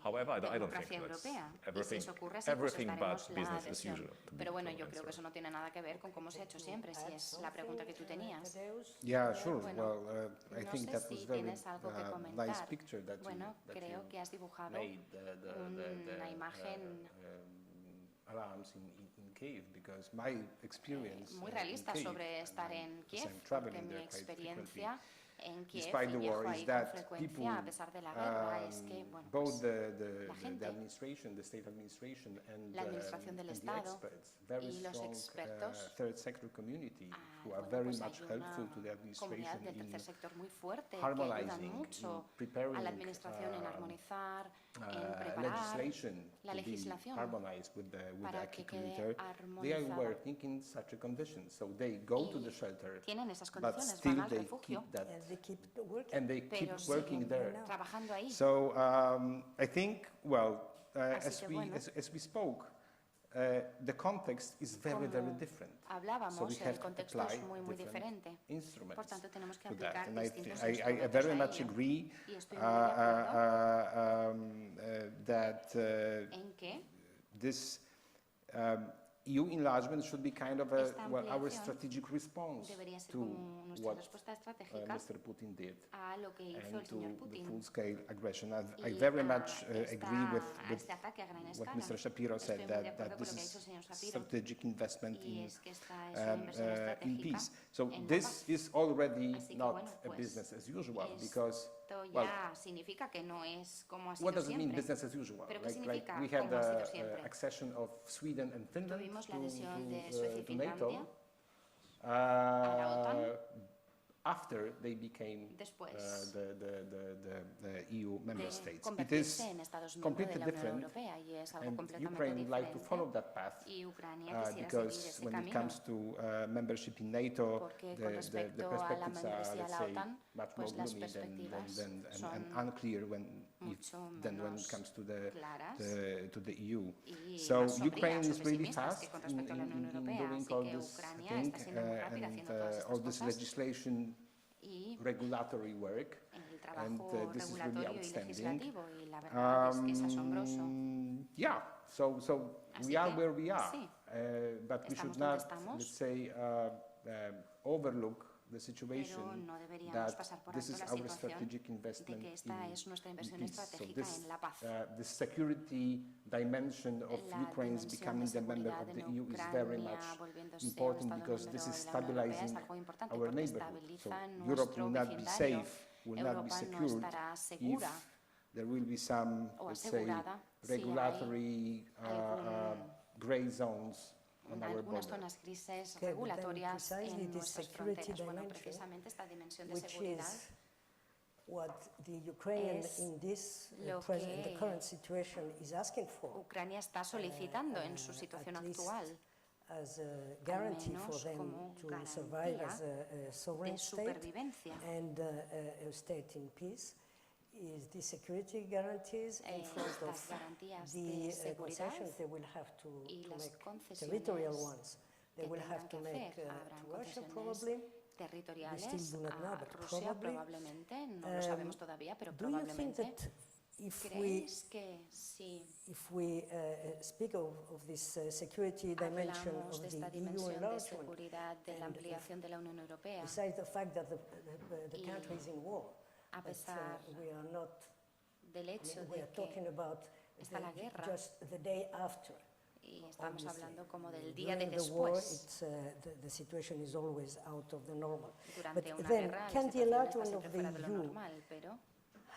However, I don't think democracia that's europea. Y si everything, eso ocurre así, pues everything but daremos la business as adhesión. usual. to be Pero bueno, full yo creo que answer. eso no tiene nada que ver con cómo se ha hecho siempre, si es la pregunta que tú tenías. Yeah, sure. Bueno, Well, I no think sé that si was very tienes algo que nice comentar. picture that Bueno, you creo que has dibujado made una imagen alarms in Kiev because my experience muy in realista Kiev, sobre estar and en because Kiev, I'm traveling porque mi there quite experiencia en Kiev, despite y the viajo war, ahí is con that frecuencia a pesar de la guerra, es que, bueno, both pues, la the gente, administration, the state administration, and la administración del and the Estado experts, very y los strong expertos, third sector community who are bueno, very pues much hay helpful to the una comunidad administration del in tercer sector muy fuerte que ayudan harmonizing, mucho in preparing a la administración en armonizar, en preparar legislation la to be legislación harmonized with the para acquis que quede communautaire. They are armonizada. working in such a condition, so they go to Y the shelter, tienen esas but condiciones, still van al they refugio, keep that, And they keep working. and they keep pero working siguen there. trabajando ahí. So I think, well, Así que bueno. as we spoke, the context is very, very Como different. So we hablábamos, have el to contexto apply es muy, muy different diferente. instruments Por tanto, tenemos que to that. aplicar And distintos I instrumentos very a much ello. agree Y estoy muy de acuerdo that en que this EU enlargement should be kind of Esta our ampliación strategic response debería ser to como nuestra what respuesta estratégica Mr. Putin did a lo que hizo and el señor to the Putin full-scale aggression. I y very a much agree a with este ataque a gran what escala. Mr. Shapiro Estoy said, muy de that acuerdo con this lo que ha dicho el is señor Shapiro, strategic investment y in es que esta es una inversión in estratégica peace. So en la this paz. is already Así que, not bueno, a pues, business as usual esto because, ya well, significa que no es como ha what sido does it mean siempre. business as usual? Pero ¿qué Like significa we had como ha sido the siempre? accession of Sweden and Finland Tuvimos la adhesión de Suecia y to NATO Finlandia la OTAN. after they became Después the EU member de states. It is convertirse en Estados miembros de completely la Unión different, Europea y es algo and completamente Ukraine would like to follow diferente. that path Y Ucrania quisiera seguir because ese when it camino comes to membership in NATO, porque the con respecto a la perspectives are, membresía a let's la say, OTAN, much pues more las gloomy perspectivas and son unclear mucho than when it menos comes to claras the EU. y So más sombrías Ukraine o is really pesimistas fast que con in respecto a la Unión Europea. doing Así all que this Ucrania thing está siendo muy rápida and haciendo todas all estas this cosas legislation, y regulatory work. el And trabajo this is really regulatorio y outstanding. legislativo y la verdad es que es asombroso. Yeah, so Así we are que, where we are, sí, but we should estamos donde not, estamos. let's say, overlook the situation pero no deberíamos that pasar por this alto is la our situación strategic investment de que esta in, es nuestra in inversión peace. So estratégica this, en la paz. the security dimension of La Ukraine's dimensión de becoming the member seguridad of the en EU is very Ucrania much volviéndose un important Estado because this miembro is de la Unión Europea es stabilizing algo importante our porque neighborhood. So estabiliza Europe nuestro will not be vecindario. safe, will not be Europa no secured estará if segura there will be some, o let's say, asegurada si regulatory algún- gray zones on our algunas border. zonas grises Okay, but then regulatorias precisely en this nuestras security fronteras. Bueno, dimension, precisamente esta dimensión de which seguridad is what the Ukrainian es in this lo present, the que current situation is asking for. Ucrania está solicitando en su at situación least actual as a guarantee for menos them como to survive garantía as a sovereign de state supervivencia. and a state in peace, is the security guarantees and first Estas of garantías the de seguridad concessions they will have to y las make, concesiones territorial ones, they que will tengan have que to make hacer. to Habrán Russia concesiones probably. territoriales We still do not know, a but Rusia probably. probablemente, no lo sabemos todavía, pero Do you think probablemente. that if we ¿Creéis que si speak of this security dimension hablamos of de the esta EU dimensión de enlargement, seguridad de la and ampliación de la Unión Europea, besides the fact that the Y country is in war, a but pesar we are not, del hecho we de are talking que about está la guerra. just the day after. y estamos Obviously, hablando como del día de during the war, después, it's, the situation is always out of the normal. durante But una then, guerra, la can the situación está enlargement siempre of fuera de the lo EU normal, pero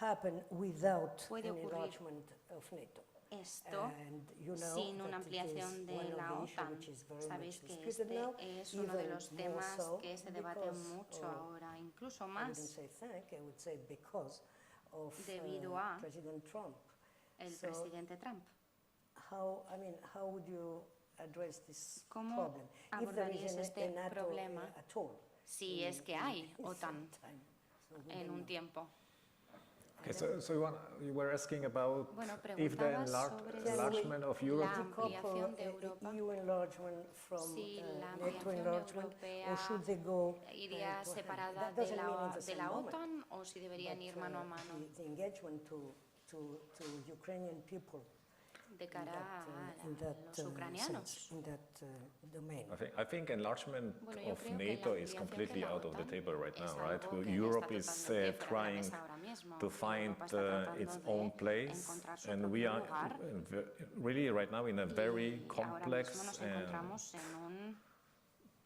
happen without Puede an ocurrir enlargement of NATO? esto And you know sin that una it is ampliación de one of la the issues OTAN. which is very Sabéis much que disputed now, este es uno de even los more temas so que se debate because mucho of- ahora, incluso I wouldn't más say thank, I would say because of debido a President Trump. el So, presidente Trump. how would you address this ¿Cómo problem? If there abordaríais is este a NATO problema at all. Si es que hay in OTAN some time. So we en don't un know. tiempo? Okay, so you were asking about Bueno, if the preguntaba sobre enlargement of Europe. la ampliación de Decouple, Europa, EU enlargement from si la NATO ampliación enlargement, europea or should they go iría hand to hand? separada That de doesn't mean in the de same la moment, OTAN o si deberían but, ir mano a mano the engagement to Ukrainian people de cara a in that, los ucranianos. sense, in that domain. I think enlargement Bueno, yo of creo que la NATO is ampliación completely de la out of the OTAN table right es now, algo right? que ya Europe está is totalmente fuera de la trying mesa ahora mismo. to find Europa está tratando its de own place, encontrar su and we propio are lugar. really right now in a very Y ahora mismo complex nos and encontramos en un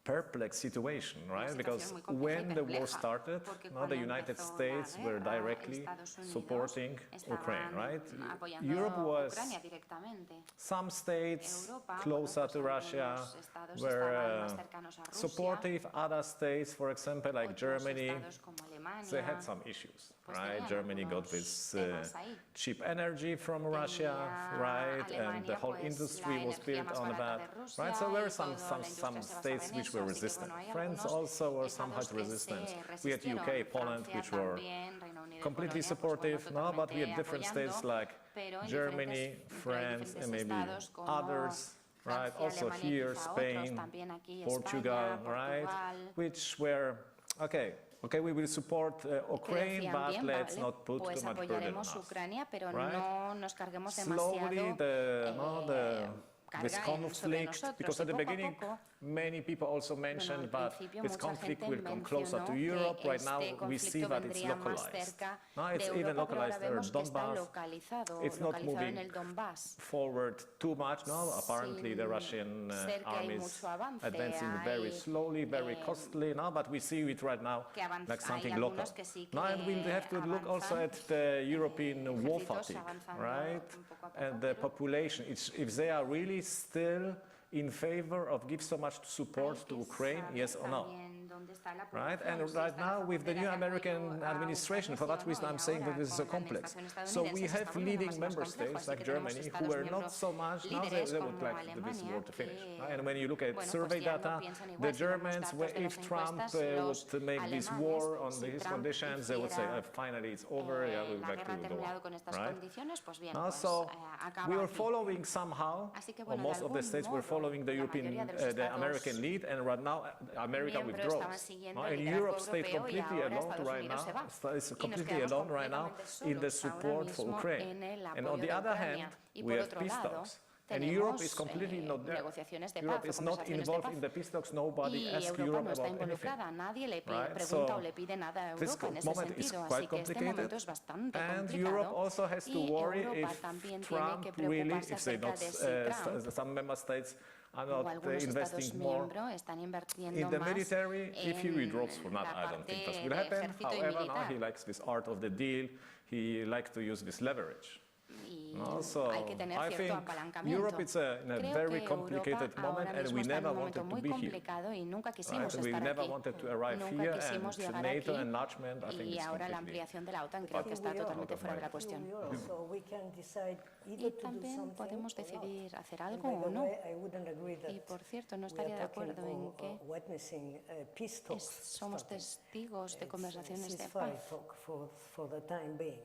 perplex situation, right? situación Because muy compleja y when the war perpleja, started, porque now the cuando United empezó la States were guerra, directly Estados Unidos supporting Ukraine, estaban right? apoyando Europe a was Ucrania directamente. some states Europa, closer bueno, to pues Russia algunos estados were estaban más cercanos a Rusia, supportive. Other states, for example, like otros Germany, estados como Alemania, they had some issues, pues right? tenían Germany got algunos this temas ahí. cheap energy from Russia, Tenía right? And the Alemania, whole pues, industry la was energía built más on barata that, de Rusia right? So there were y some toda la industria se basaba states en which eso, were así que, resistant. bueno, hay France algunos also were somehow estados que resistant. se We had resistieron. UK, Poland, Francia which were también, Reino Unido y completely Polonia, pues, supportive, bueno, no? But we had totalmente different apoyando, states like pero en Germany, diferentes France, and maybe estados como others, right? Francia, Also Alemania y here, quizá Spain, otros, también aquí Portugal, España, right? Portugal. Which were, okay, we will support que Ukraine, decían, but bien, let's vale, not put pues too much burden on apoyaremos us. Ucrania, pero right? no nos carguemos Slowly, demasiado this carga sobre conflict, nosotros. because Y at the poco a beginning, poco, many people also mentioned, al but principio this mucha conflict gente will come closer to mencionó Europe. que Right now, este we see conflicto that it's vendría más localized. cerca Now de it's even Europa, pero ahora localized there, vemos que está Donbass. localizado It's not en moving el Donbass. forward too much, no? Apparently, the Sin Russian ser que hay army is mucho avance, advancing very hay, slowly, very costly, no? But we see it right now que avanza- like something hay local. algunos que sí No, and we que have to look also avanzan, at the European war ejércitos fatigue, avanzando right? un poco a poco, And the pero population, if they are really still in favor of give so much support hay to que Ukraine, saber yes or no? también dónde está la Right, población, and si right está la now with the frontera new de American apoyo a administration, Ucrania, for sí o that no, reason y I'm saying that ahora this is so con la complex. administración So we estadounidense se have está volviendo leading más y más member complejo, states así like que tenemos Germany who Estados were not miembros so much, now líderes they would como like this Alemania war to finish. que, And when you look at bueno, survey pues ya no data, piensan igual, the si vemos Germans, datos de if las Trump encuestas, los would make this alemanes, war on si these Trump conditions, they would say, hiciera, finally it's over, yeah, we would la like guerra ha to go terminado on, con estas right? condiciones, pues bien, No, pues so acaba we were aquí. following somehow, Así que, or bueno, de most of the algún states were modo, following the la European, mayoría de los the estados American lead, and right now America miembros withdraws. estaban siguiendo No, el and liderazgo Europe stayed europeo y completely ahora alone Estados right Unidos se va. now. It's Y nos completely quedamos alone right now completamente in the solos ahora support for mismo Ukraine. en el And apoyo on the de other Ucrania. hand, Y we por have otro peace lado, talks And Europe tenemos is completely not there. negociaciones de Europe paz is o not conversaciones de involved paz. in the peace talks. Nobody Y asks Europa Europe no está about anything. involucrada, nadie le Right? pregunta So o le pide nada a this Europa en ese moment is sentido, quite así que este momento complicated. es bastante And Europe complicado also has to y worry Europa if también tiene Trump que really, preocuparse if they acerca not, de si Trump some member states are o not algunos investing Estados more miembros están invirtiendo in the más military. If he en withdraws for that, la I don't think that parte will de happen. ejército y However, now he militar. likes this art of the deal. He likes to use this leverage. Y No, so hay que tener I cierto think apalancamiento. Europe is in a Creo very que complicated Europa moment, ahora and mismo we está en never un momento wanted to muy be here. complicado y nunca quisimos Right? We estar never aquí. wanted to arrive Nunca here, quisimos and llegar NATO aquí. enlargement, I think Y it's ahora la completely ampliación de la OTAN creo que está Here we are. totalmente fuera de la Here cuestión. we are. So we can decide Y either to do también something podemos or not. decidir hacer And algo by o the no. way, I wouldn't agree that Y por cierto, no we are estaría de talking acuerdo en or que witnessing peace talks somos starting. testigos de It's conversaciones de ceasefire paz. talk for the time being.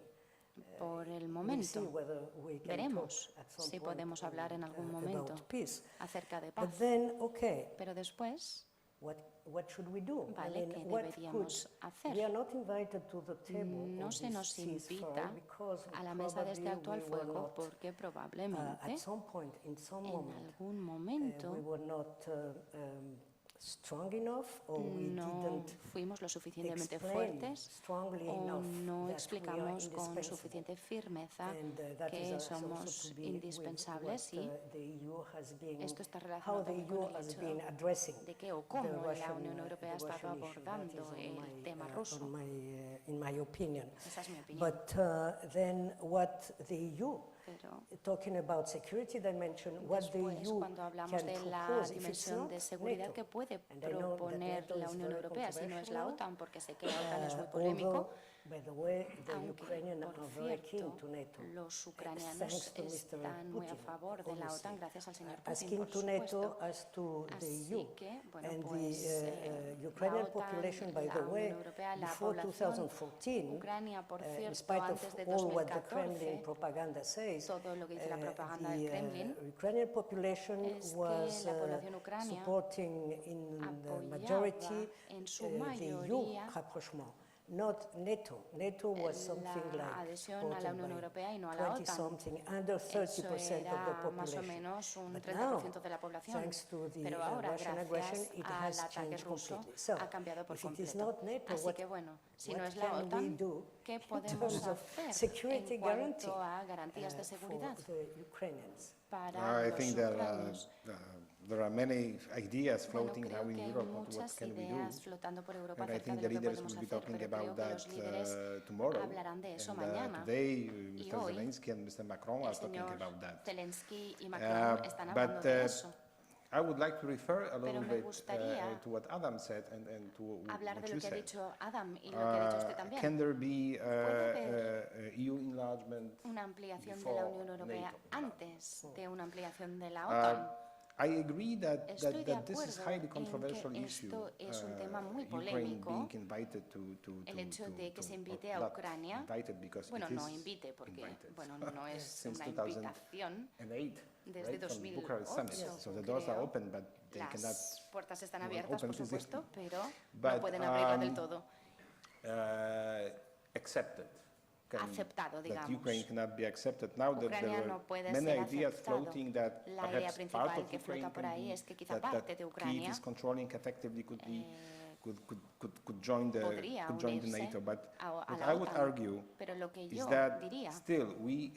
Por el We'll see momento whether we can veremos talk at some si point, podemos hablar en algún about momento peace. acerca de But paz. then, okay, Pero después, what should we do? Vale, ¿qué deberíamos hacer? We are not invited to the table no of se this nos ceasefire invita because a la mesa de este probably alto al we were fuego not, porque probablemente at some point, in some en moment, algún momento we were not strong enough, or we no didn't fuimos lo suficientemente explain fuertes strongly o enough no that we are explicamos con indispensable. suficiente firmeza And that que is also somos to be with indispensables what, y the EU has been, esto está how relacionado the también EU con el has hecho been addressing de que o the cómo la Russian, Unión Europea ha the estado Russian issue. That abordando is el tema ruso. in my opinion. Esa es mi opinión. But then what the EU, Pero talking about security dimension, what the después, EU cuando hablamos can de la propose, if it's dimensión not de seguridad NATO, que puede and I know that proponer NATO la is Unión very Europea, si no es la controversial, OTAN, porque sé que la OTAN es muy polémico, although, by the way, the aunque, Ukrainians por are very keen cierto, to NATO. los ucranianos Thanks to Mr. están muy a Putin, favor de la obviously. OTAN gracias al señor Putin, Asking por to NATO supuesto. as to the Así EU. que, bueno, And pues, the la Ukrainian OTAN, population, by la the Unión way, Europea, la before población 2014, Ucrania, por in cierto, spite of antes de all what the Kremlin 2014, propaganda says, todo lo que dice la propaganda del the Kremlin Ukrainian population es que was la población ucrania supporting in the apoyaba majority en su the EU mayoría rapprochement, not NATO. NATO was something la like adhesión a la Unión supported by Europea y no a la 20 OTAN. something, under 30% Eso of the era más o population. menos un But 30% de la población. thanks to the Pero ahora, Russian aggression, gracias it al has ataque changed ruso, completely. So, ha cambiado por if it is completo. not NATO, Así que bueno, si no what es la can we OTAN, do ¿qué in podemos terms of hacer security en guarantee cuanto a garantías de seguridad for the Ukrainians? para I los think ucranianos? there are many ideas Bueno, floating creo now in que hay Europe on what muchas can we do. ideas flotando por Europa And I acerca think de the lo que leaders podemos will be hacer, talking pero creo about que that los líderes tomorrow. hablarán de eso And mañana. today, Y Mr. hoy, Zelensky and Mr. Macron el are talking señor about that. Zelensky y Macron están hablando But de eso. I would like to refer a little Pero me bit gustaría to what Adam said and to Hablar what de you lo que ha said. dicho Adam y lo que ha dicho usted también. Can there be ¿Puede EU enlargement? Una ampliación de la before Unión Europea NATO? antes de una ampliación de la OTAN. I agree that Estoy de this is acuerdo highly en controversial que issue. esto es un tema muy Ukraine polémico. being invited El hecho de que se invite or a not Ucrania, invited because bueno, it no is invite porque invited. bueno, no es Since una 2008, invitación right, desde from Bucharest Summit. 2008. So the doors are creo. open, but they cannot. Las puertas están well, abiertas, open por to this. supuesto, pero no But, pueden abrirla del todo. Accepted. Aceptado, That digamos. Ukraine cannot be accepted. Now that there Ucrania were no puede many ser ideas aceptado. floating that La idea perhaps principal part of que Ukraine flota por can ahí be es que quizá that parte de Kyiv Ucrania is controlling effectively could be could join the podría unirse NATO. But a what la I would OTAN. argue Pero lo que is yo that diría still we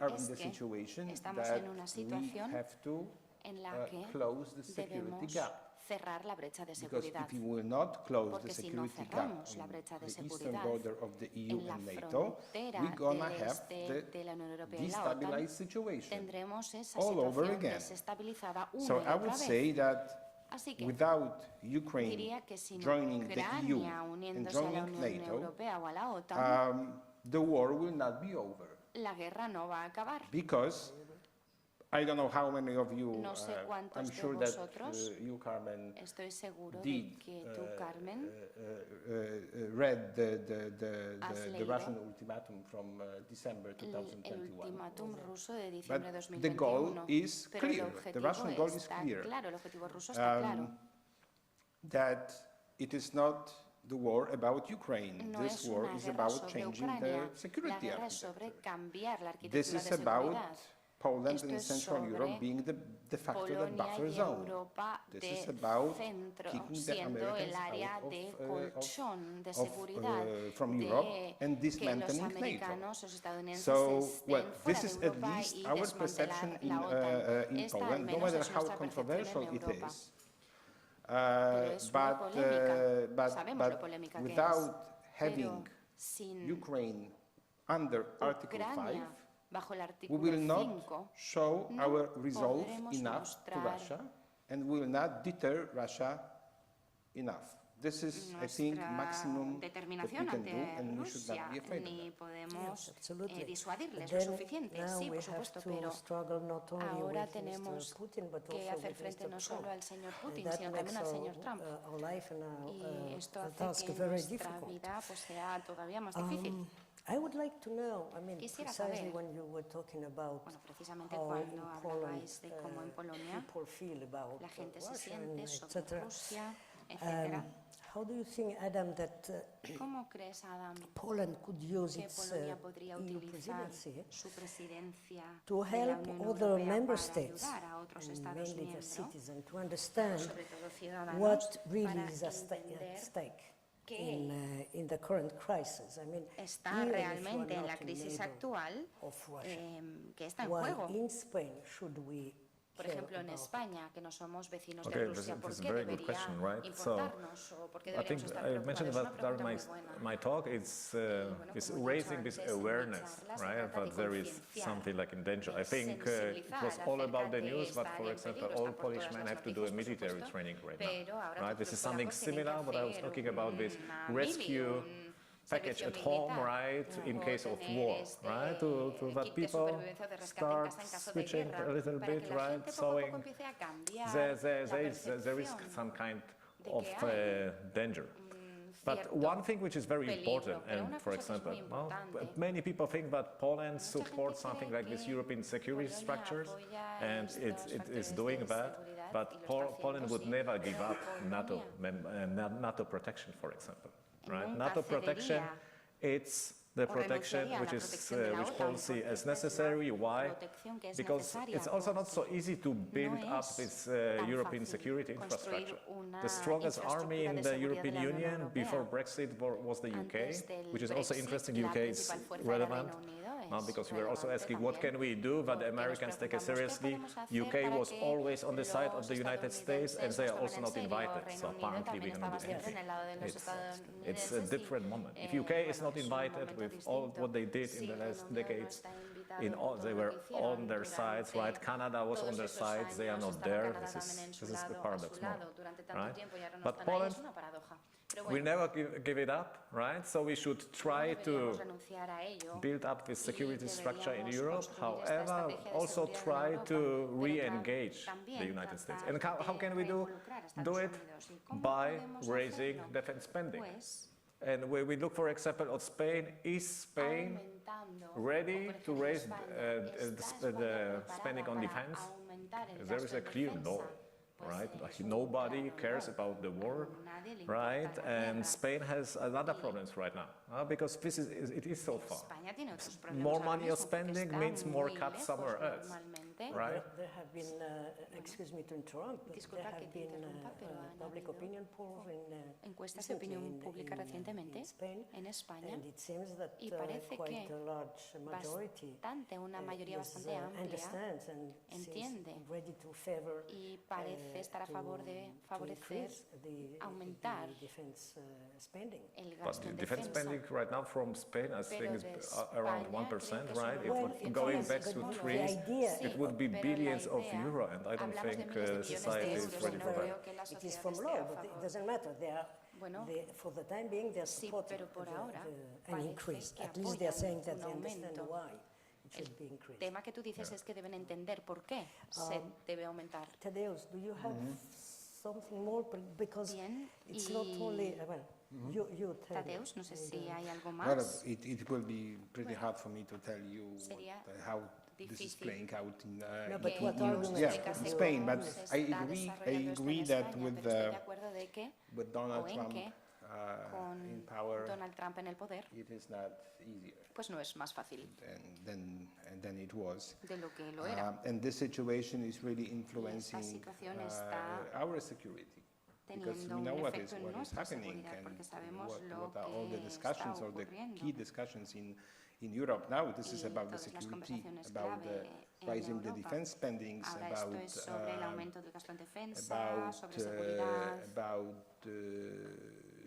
are es in the que situation estamos that en una we situación have to en la que close the security debemos gap. cerrar la brecha de Because seguridad. if we will not close the Porque si no security gap cerramos la on brecha de the eastern seguridad border of the EU en la and NATO, frontera we're gonna del have este de la Unión the Europea y la OTAN, destabilized situation. tendremos esa all over situación again. desestabilizada una So y I otra would vez. say that Así que without Ukraine diría que sin joining the EU Ucrania and uniéndose a la joining Unión NATO, Europea o a la OTAN, the war will not be over. la guerra no va a acabar. Because I don't know how many of you, No sé cuántos I'm de sure that vosotros you, Carmen, Estoy seguro de did que tú, Carmen, read the has the leído Russian ultimatum from December el 2021. ultimátum ruso de diciembre de But the goal 2021. is Pero el clear. The objetivo Russian goal is está clear. claro, el objetivo ruso está claro. That it is not the war about Ukraine. No This es war una is guerra about sobre changing Ucrania. the security La guerra es sobre architecture. cambiar la This arquitectura is de about seguridad. Poland Esto and es Central Europe sobre being de facto the Polonia buffer y zone. Europa This de is about centro, kicking the siendo Americans el área out de of, colchón, de seguridad, from de Europe and que los dismantling NATO. americanos, los estadounidenses So, estén fuera this de is at Europa least y our perception desmantelar in, la OTAN. in Esta al Poland, no menos matter es how nuestra percepción controversial en it Europa. is. Pero es muy polémica, sabemos lo polémica que es, without pero having sin Ukraine under Article 5, Ucrania bajo el we artículo will not 5, show no our resolve podremos enough to mostrar Russia and will not deter Russia enough. This is, I think, nuestra maximum that we determinación can do, ante and we should Rusia, not be afraid of ni that. podemos Absolutely. disuadirles But lo then suficiente, now sí, we por have supuesto, to pero struggle not only ahora with tenemos Mr. Putin, but que also hacer with frente Mr. no solo Trump. al señor Putin, That sino también al makes señor Trump. our life and Y esto our hace task que very nuestra difficult. vida pues, sea todavía más difícil. I would like to know, I mean, Quisiera precisely saber, when you were talking about Bueno, precisamente how cuando in hablabais Poland de cómo en Polonia people feel about la gente se Russia siente and sobre etc. Rusia, etc. How do you think, Adam, that ¿Cómo crees, Adam, Poland could use que its Polonia podría EU utilizar presidency su presidencia to de la help Unión other Europea member para states, ayudar a otros and Estados mainly the miembros, citizens, to understand sobre todo ciudadanos, what really para is at entender stake qué in the current crisis? I mean, está even if you are realmente en not la a crisis neighbor actual of Russia, que está en why juego. in Spain should we Por care ejemplo, en about España, que no somos vecinos Okay, de this Rusia, is ¿por a qué very good debería question, right? So, importarnos o por qué I deberíamos think estar I preocupados? mentioned Es una that pregunta muy during buena. my talk, it's como he raising dicho this antes en mi awareness, charla, se right? trata de That there is concienciar, something like in danger. de I think it was sensibilizar all about the acerca de news, but estar for en example, peligro, all están por Polish todas men las have to do a noticias, por military supuesto, training right pero now, ahora right? todos This is los something polacos tienen que similar what I was hacer talking about this una rescue un package servicio at home, militar, right, in o case of tener war, este right, to that kit de people supervivencia o de rescate en start casa en caso de switching guerra, a little para bit, que la right, gente poco a showing poco empiece a cambiar there la is percepción some kind de of que hay danger. But cierto one thing which is very peligro, important, pero and una for cosa que es example, muy importante, many people think that Poland mucha gente supports something cree like this que European security Polonia structures, apoya and estos it is factores doing de that, seguridad but y lo está Poland haciendo, would sí, never pero give up Polonia NATO protection, for example, right? nunca NATO protection, cedería it's the o protection renunciaría a la which protección de la which OTAN, Poland see porque as esta es la necessary. Why? protección que es Because necesaria, it's also not so porque easy to build no up es this tan European fácil security construir infrastructure. una The strongest army infraestructura in de the seguridad de European la Unión Union Europea. before Brexit was the UK, Antes del which is also Brexit, interesting. la UK is principal fuerza era relevant. Reino Unido, Because es we were also relevante asking what también, can we do, but the porque nos Americans take it preguntamos, ¿qué seriously. podemos hacer UK para was que always on the side of los the United States, and estadounidenses they are nos also tomen en not serio? invited. Reino So Unido apparently we también cannot estaba do siempre en el lado de anything. los It's a estadounidenses y, different moment. If UK is bueno, not es un invited momento with all distinto. what they did Si in the Reino last Unido no decades, está invitado in en all, todo they lo were que hicieron on their sides, durante right? Canada was todos on their esos sides, they are años, not estaba there. Canadá This también en is su the lado, a paradox su now, lado durante tanto right? tiempo y ahora no But están ahí, Poland, es una paradoja. Pero we bueno, never give it up, right? So we should no try to deberíamos renunciar a ello. build up this security structure in deberíamos Europe. construir esta However, estrategia de also seguridad en try Europa, to pero re-engage también the United States. tratar And how de can we do reinvolucrar a it? Estados Unidos. ¿Y cómo By podemos raising hacerlo? defense spending. Pues And when we look, for example, at Spain, is Spain aumentando, ready o por to ejemplo, raise España, ¿está the España spending on preparada defense? para aumentar el There gasto is a en clear defensa? no, Pues, right? es un Nobody claro cares no. about the war, Nadie le right? importa la And guerra. Spain has another Y problems right now, because this it is so far. España tiene otros problemas More ahora money mismo, of porque spending está means more muy cuts lejos somewhere else, normalmente. right? There have been, excuse me to interrupt, but there Disculpa que have te been interrumpa, pero han public habido opinion polls encuestas de recently opinión pública in recientemente Spain, en España, and it seems that y parece quite que a large majority una mayoría bastante amplia understands and entiende seems ready to favor y parece estar a favor de favorecer, aumentar the defense spending. el But gasto the en defense defensa. spending right now from Spain, I think, is de around España, 1%, creo que right? es If un we're 1%, going sí, back pero to bueno, three, idea- it would be pero la billions of idea, euro, and I don't hablamos de think millones de millones de society is euros, ready y no for creo that. que la It is sociedad from esté law, a but it favor. doesn't matter. Bueno, For the time being, they're sí, supporting pero por ahora an parece increase. que At least they're saying apoyan that un they understand aumento. why it should be El increased. tema que tú dices es que deben entender por qué se debe aumentar. Tadeusz, do you have something more? Because Bien, it's not y only, well, you tell me. Tadeusz, no sé si hay algo Well, más. it will be pretty hard for me to tell you Sería how this is difícil playing out in, No, but in, what in- arguments yeah, could in you Spain. But use? Se I está agree desarrollando esto en that España, with pero estoy de acuerdo de que Donald o en Trump que in con power, Donald Trump en el poder, it is not easier pues no es más fácil than it was. de lo que lo era. And this situation is really influencing situación está our security. Because we teniendo know un what is efecto en nuestra happening seguridad, and porque sabemos lo what are all the que discussions está or the ocurriendo. key discussions in Europe now. This is Y about the todas las security, conversaciones about clave the rising the Europa. defense spendings, Ahora about esto es sobre el aumento del gasto en defensa, sobre seguridad,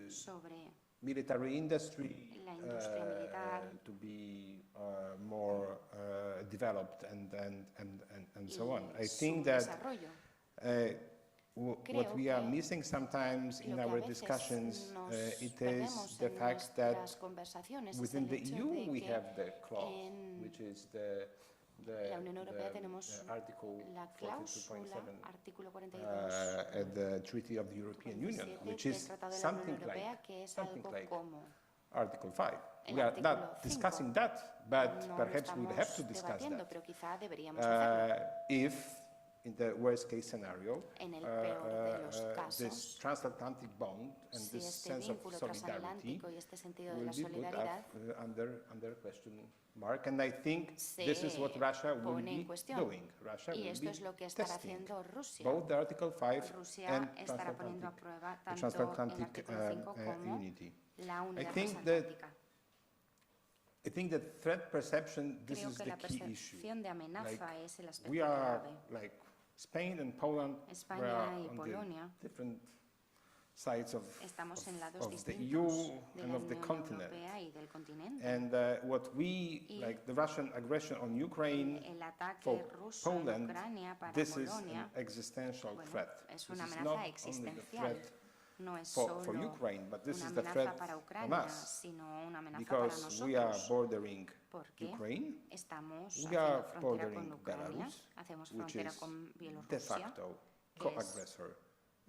sobre military industry la industria militar to be more developed and so on. I su think that desarrollo. what Creo we are que missing sometimes in Lo que a our veces discussions, nos it is perdemos the en fact that nuestras conversaciones es within el the hecho EU de we que have the clause, en which is la Unión Europea tenemos Article la 42.7 cláusula, artículo 42, at the Treaty of the European Union, 47 which del is Tratado de la Unión something Europea, like, que es algo como Article 5. el We are artículo not 5. discussing that, but no perhaps lo we'll have to estamos discuss debatiendo, that. pero quizá deberíamos hacerlo. If, in the worst case scenario, En el peor de los this casos, transatlantic bond and si this este sense of vínculo solidarity transatlántico y este sentido de will la be put solidaridad up, under question mark. And I think se this is what Russia will pone en be cuestión. doing. Russia Y will esto be es lo que estará testing haciendo Rusia. both the Article 5 Rusia and estará poniendo a transatlantic, prueba the tanto el transatlantic artículo 5 como unity. la unidad think that transatlántica. I think that threat perception, this Creo is que the la key issue. percepción de amenaza Like, es el aspecto We are clave. like Spain and Poland, we España are y on Polonia the different sides estamos en lados of the distintos EU de and la of the Unión continent. Europea y del continente. And what we, Y like the Russian aggression on Ukraine, El ataque for ruso en Poland, Ucrania para this is Polonia an existential bueno, threat. es This una is amenaza not only the existencial. threat No es for solo Ukraine, but this una is the amenaza threat para on Ucrania, us, sino una amenaza para because we are nosotros. bordering Porque Ukraine, estamos we haciendo are frontera bordering con Ucrania, Belarus, hacemos which frontera is con de Bielorrusia, facto que es co-aggressor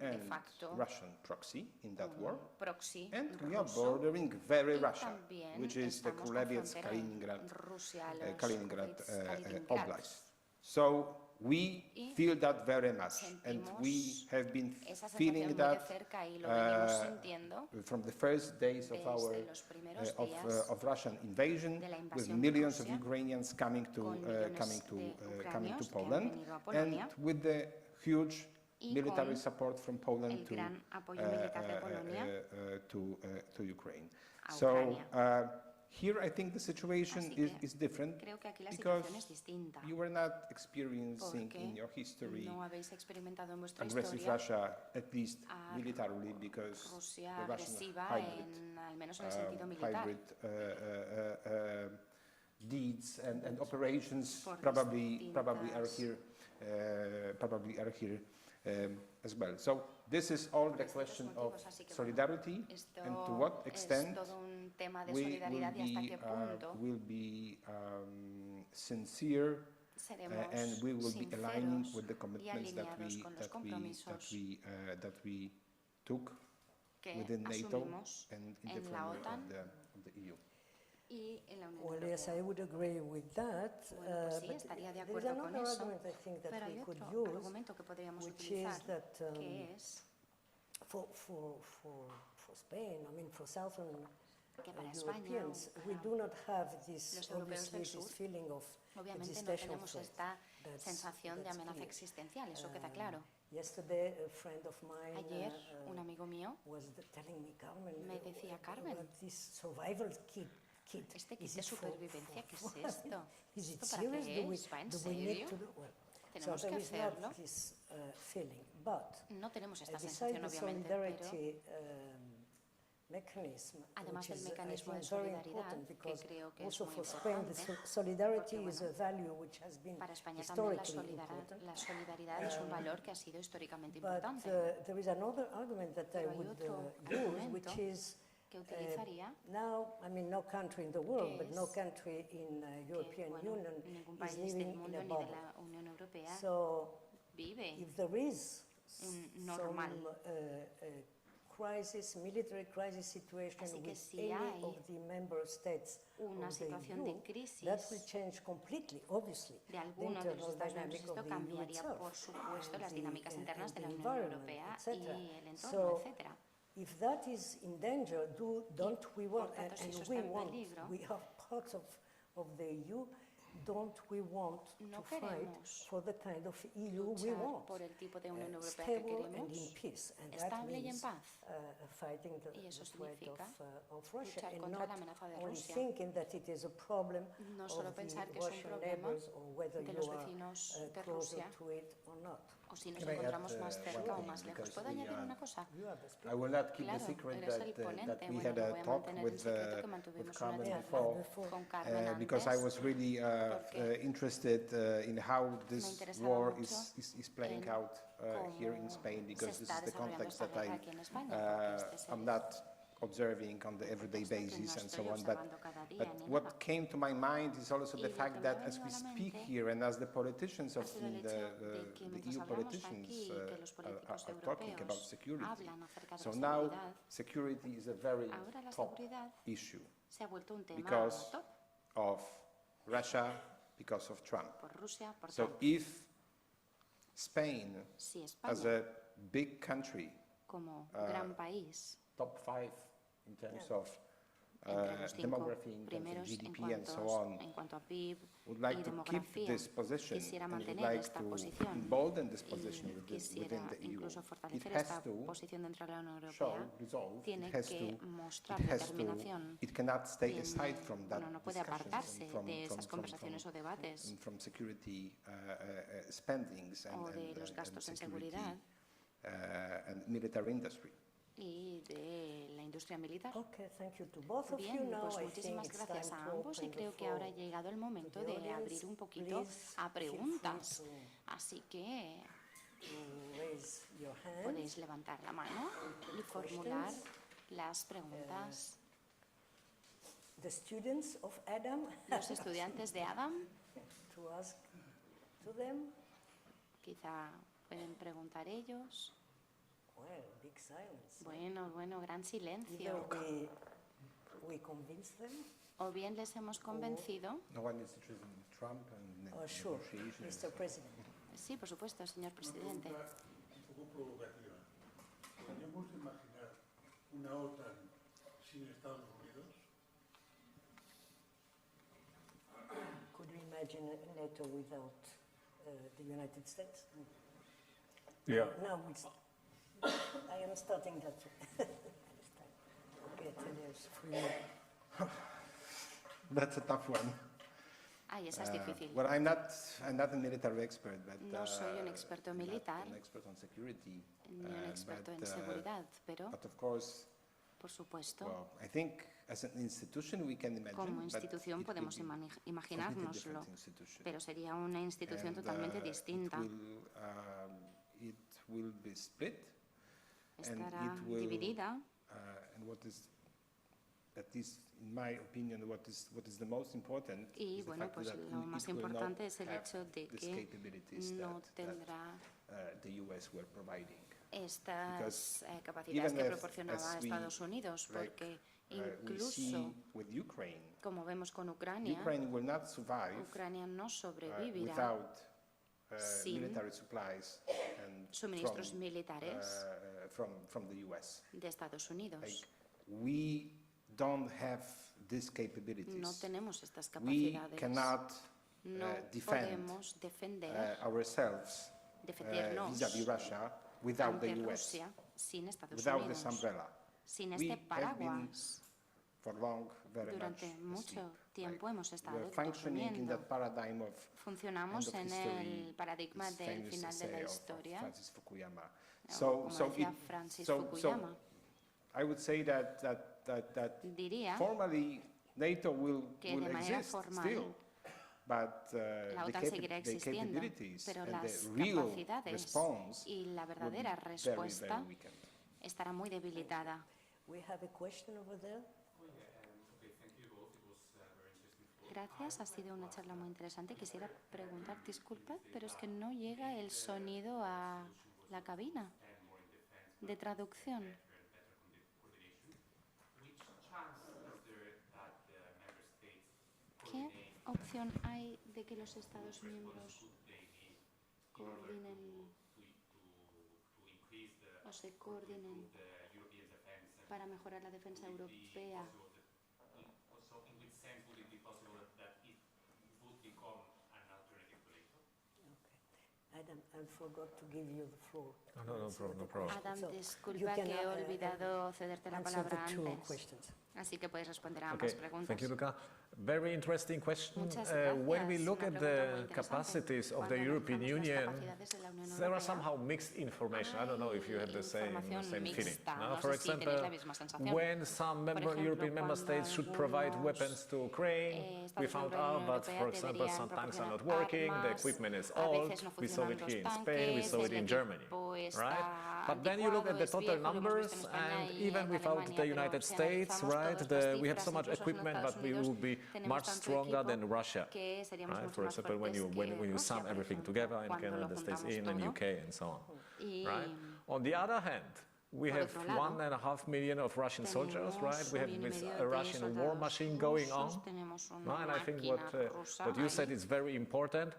and facto Russian proxy in that war. un proxy And we are ruso. bordering very Y Russia, también which is the estamos con Kulevets frontera en Kaliningrad, Rusia, los Kaliningrad Kulevets, Kaliningrad. Oblast. So we Y feel that very much, and we sentimos have been esa feeling sensación muy de that cerca y lo venimos uh, sintiendo from the first days of desde los primeros días of Russian invasion, de la with invasión de millions of Rusia, Ukrainians coming to con millones coming to de coming to ucranios que han Poland, venido a and Polonia, with the huge y military con support from Poland el to gran apoyo militar de Polonia to Ukraine. a So Ucrania. here I think the situation Así que is different Creo que aquí la because situación es distinta, you were not experiencing porque in your history no habéis experimentado en vuestra aggressive historia Russia, at least a militarily, because Rusia the Russian agresiva, hybrid, al menos en el sentido militar. hybrid deeds and operations Por probably are distintas- here as well. So this is all the distintos question of motivos, así que, bueno, solidarity Esto and to what extent es todo un tema de we solidaridad y hasta qué punto will be sincere seremos and we will be aligning sinceros with the y commitments that alineados con los compromisos that we took que within NATO asumimos and in the en la framework OTAN of the EU. y en la Unión Well, yes, I Europea. would agree with that. Bueno, pues sí, but estaría de there is acuerdo con another eso, argument I think that pero we hay could otro use, argumento que podríamos which utilizar, is that que es for Spain, I mean for southern que para España Europeans, o we para do not have this, los europeos obviously, del this sur, feeling of obviamente no existential tenemos threat. esta That's- sensación de that's amenaza clear. existencial, eso queda claro. Yesterday, a friend of mine Ayer, un amigo mío was telling me, Carmen, me decía, Carmen, about this survival kit. este kit Is de it for- supervivencia, ¿qué es for- esto? Is it ¿Esto para serious? qué Do we, es? ¿Va en do we need serio? to do well? ¿Tenemos so que there is hacerlo? not this feeling, but No tenemos esta besides sensación, the obviamente, pero solidarity mechanism, además which del is, I mecanismo de think, very solidaridad, important que because creo que es also muy for Spain, the importante, solidarity porque, is a value which has been para España también historically important. la solidaridad es un valor que ha sido históricamente But importante, there is another argument that I Pero hay would otro use, argumento which is que utilizaría now, I mean, no country in the world, que but no es country in que, European bueno, Union ningún is país del living in mundo a ni de bubble. la Unión Europea So vive if there is un normal. some crisis, military crisis situation Así que with si any hay of the member states una of the situación de EU, crisis that will change completely, obviously, de the alguno de los internal Estados miembros, dynamic esto of the EU cambiaría, itself, por supuesto, and las the- dinámicas internas and de the la Unión environment, Europea etc. y el entorno, So, etcétera. if that is in danger, don't we want, por tanto, si and eso we está en want, peligro, we are part of the EU, don't we want no to fight queremos for the kind of EU we luchar want? por el tipo de Unión Europea que Stable and in queremos, peace, and that estable y en means paz. fighting the Y eso threat significa of Russia, luchar and contra not la amenaza de only Rusia. thinking that it is a problem No of solo the pensar que es un Russian problema neighbors or whether de you los are vecinos de closer Rusia to it or not. o si nos Can I add, encontramos más cerca o one más thing? lejos. Because ¿Puedo we añadir are- una cosa? You are the speaker. I will not keep the Claro, secret eres el that ponente. we Bueno, had no a voy a talk mantener with, en secreto que with mantuvimos una Carmen charla before, con Carmen because I antes, was really porque interested in how this interesaba war mucho is playing en out here in cómo Spain, se because this está is the desarrollando context esta that guerra aquí en España, porque este es I'm el not observing on the everyday contexto que basis no and so estoy on. But observando cada día ni what nada. came to my mind is also Y the lo fact que me that ha as venido we a la speak mente here and as the politicians ha of sido el hecho de que the mientras EU hablamos politicians aquí, que los políticos are talking about europeos security. hablan acerca de So la now seguridad, security is a very ahora la top seguridad issue se ha vuelto un tema because top of Russia, because of Trump. por Rusia, por So Trump. if Spain, Si as España, a big country, como gran país, top 5 in terms of entre los cinco demography, in terms of primeros GDP and so on, en cuanto a PIB would y like to keep demografía, this position quisiera and would mantener like esta to posición embolden this y position within quisiera the EU. incluso It fortalecer has esta to posición dentro de la Unión show Europea, resolve. tiene It has que to mostrar it has to determinación. it cannot stay aside Tiene- from that bueno, no puede discussion apartarse from- de from- esas from- conversaciones o debates and from security spendings o de los gastos en security, seguridad and military industry. y de la industria militar. Okay, thank you to both of you. Bien, Now pues I think muchísimas it's gracias time a to ambos y open the creo que ahora ha floor llegado el momento to the de audience. abrir un poquito Please a feel free preguntas. to Así que raise your hand. podéis levantar la mano y formular las preguntas. The students of Adam Los estudiantes de Adam to ask to them. quizá pueden preguntar ellos. Well, big silence. Bueno, gran Either silencio. we convince them. O bien les hemos convencido. No one is interested in Trump and Oh, sure, negotiations. Mr. President. Sí, por supuesto, señor presidente. Un poco provocativa. ¿Podríamos imaginar una OTAN sin Estados Unidos? Could you imagine a NATO without the United States? Yeah. Now I am starting that. Okay, there's free. That's a tough one. Ay, esa es difícil. Well, I'm not a military expert, but No soy un experto militar, an expert on security. ni un experto en but, seguridad, pero, But of course, por supuesto, well, I think as an institution we can imagine. como but institución it podemos will be completely imaginárnoslo, different institution. pero sería una institución And, totalmente distinta. It will be split. and Estará it will, dividida and what is, at least in my opinion, what is the most important y, is the bueno, fact pues that lo más it will not importante es el have hecho de these que capabilities no that tendrá the US were providing. estas Because capacidades even que if, proporcionaba as we, Estados Unidos, porque we incluso, see with Ukraine, como vemos con Ucrania, Ukraine will not survive Ucrania no sobrevivirá without sin military supplies and suministros militares from the US. de Estados Unidos. Like, we don't have these capabilities. No tenemos estas We capacidades. cannot No defend podemos defender, ourselves defendernos vis-à-vis Russia without the ante US, Rusia sin Estados without this Unidos, umbrella. sin We este have been paraguas. for long, very Durante much mucho asleep. tiempo hemos estado We're functioning in durmiendo. that paradigm of Funcionamos end of en history, el paradigma this del famous final de la essay of historia, Francis Fukuyama. como decía Francis Fukuyama. I would say that Diría formally NATO will que de manera exist formal still, but la OTAN seguirá the existiendo, capabilities pero and las the real capacidades response y la will be verdadera very, respuesta very weakened. estará muy debilitada. We have a question over there. Gracias, ha sido una charla muy interesante. Quisiera preguntar, disculpad, pero es que no llega el sonido a la cabina de traducción. ¿Qué opción hay de que los Estados miembros coordinen o se coordinen para mejorar la defensa europea. Adam, I forgot to give you the floor. No problem. Adam, So, disculpa you can, que he olvidado cederte la answer palabra the two antes. questions. Así que puedes responder a Okay, ambas preguntas. thank you, Luca. Very interesting question. Muchas When we gracias. look Una at pregunta muy the interesante. capacities of Cuando the European analizamos las Union, capacidades de la Unión there are Europea, somehow mixed information. I don't know if you have the same información feeling. mixta. No? No For sé si tenéis example, la misma sensación. when some ejemplo, European member cuando states should provide algunos, weapons to Ukraine, we Estados found miembros de la out Unión that, Europea for example, deberían sometimes are not proporcionar working, the armas, equipment is a old, veces no we saw it funcionan here in los Spain, we tanques, saw it el in Germany, equipo right? está But then you look at the anticuado, total es viejo, lo hemos numbers, visto en España and y even en without Alemania, the pero United si States, analizamos right, todas las we have cifras, so much incluso en equipment, Estados but we Unidos, would be tenemos much tanto stronger equipo than Russia, que seríamos right? mucho For más example, when fuertes you que sum Rusia, por everything ejemplo, together in cuando Canada, lo the States, juntamos in and todo. UK, and so on, Y right? On the other hand, we Por have otro lado, 1.5 million of Russian soldiers, tenemos right? We have 1,5 this millones a de Russian war soldados machine going on. rusos, tenemos No, una and I think máquina rusa what you said ahí. is very important.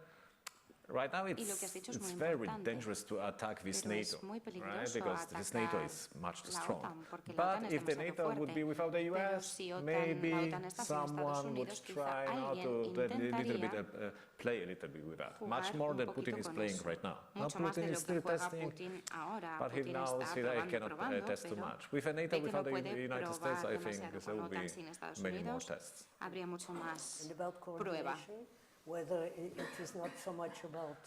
Right now, Y lo que has dicho es it's muy very importante, dangerous to attack this pero es NATO, muy right? peligroso Because this NATO atacar is much too la strong. OTAN, porque la OTAN But es if the demasiado NATO would be fuerte. without the Pero US, si la maybe OTAN está sin Estados someone would Unidos, quizá try now alguien to intentaría play a little bit with that. jugar Much more un than poquito Putin is con playing eso. right now. Now Mucho más de Putin lo is still que juega testing, Putin ahora. but he Putin now está see that he probando, cannot probando, test too pero much. With a NATO ve que without no the puede United States, I probar think demasiado there con will OTAN be sin Estados many more Unidos. tests. Habría mucho más And about prueba. coordination, whether it is not so much about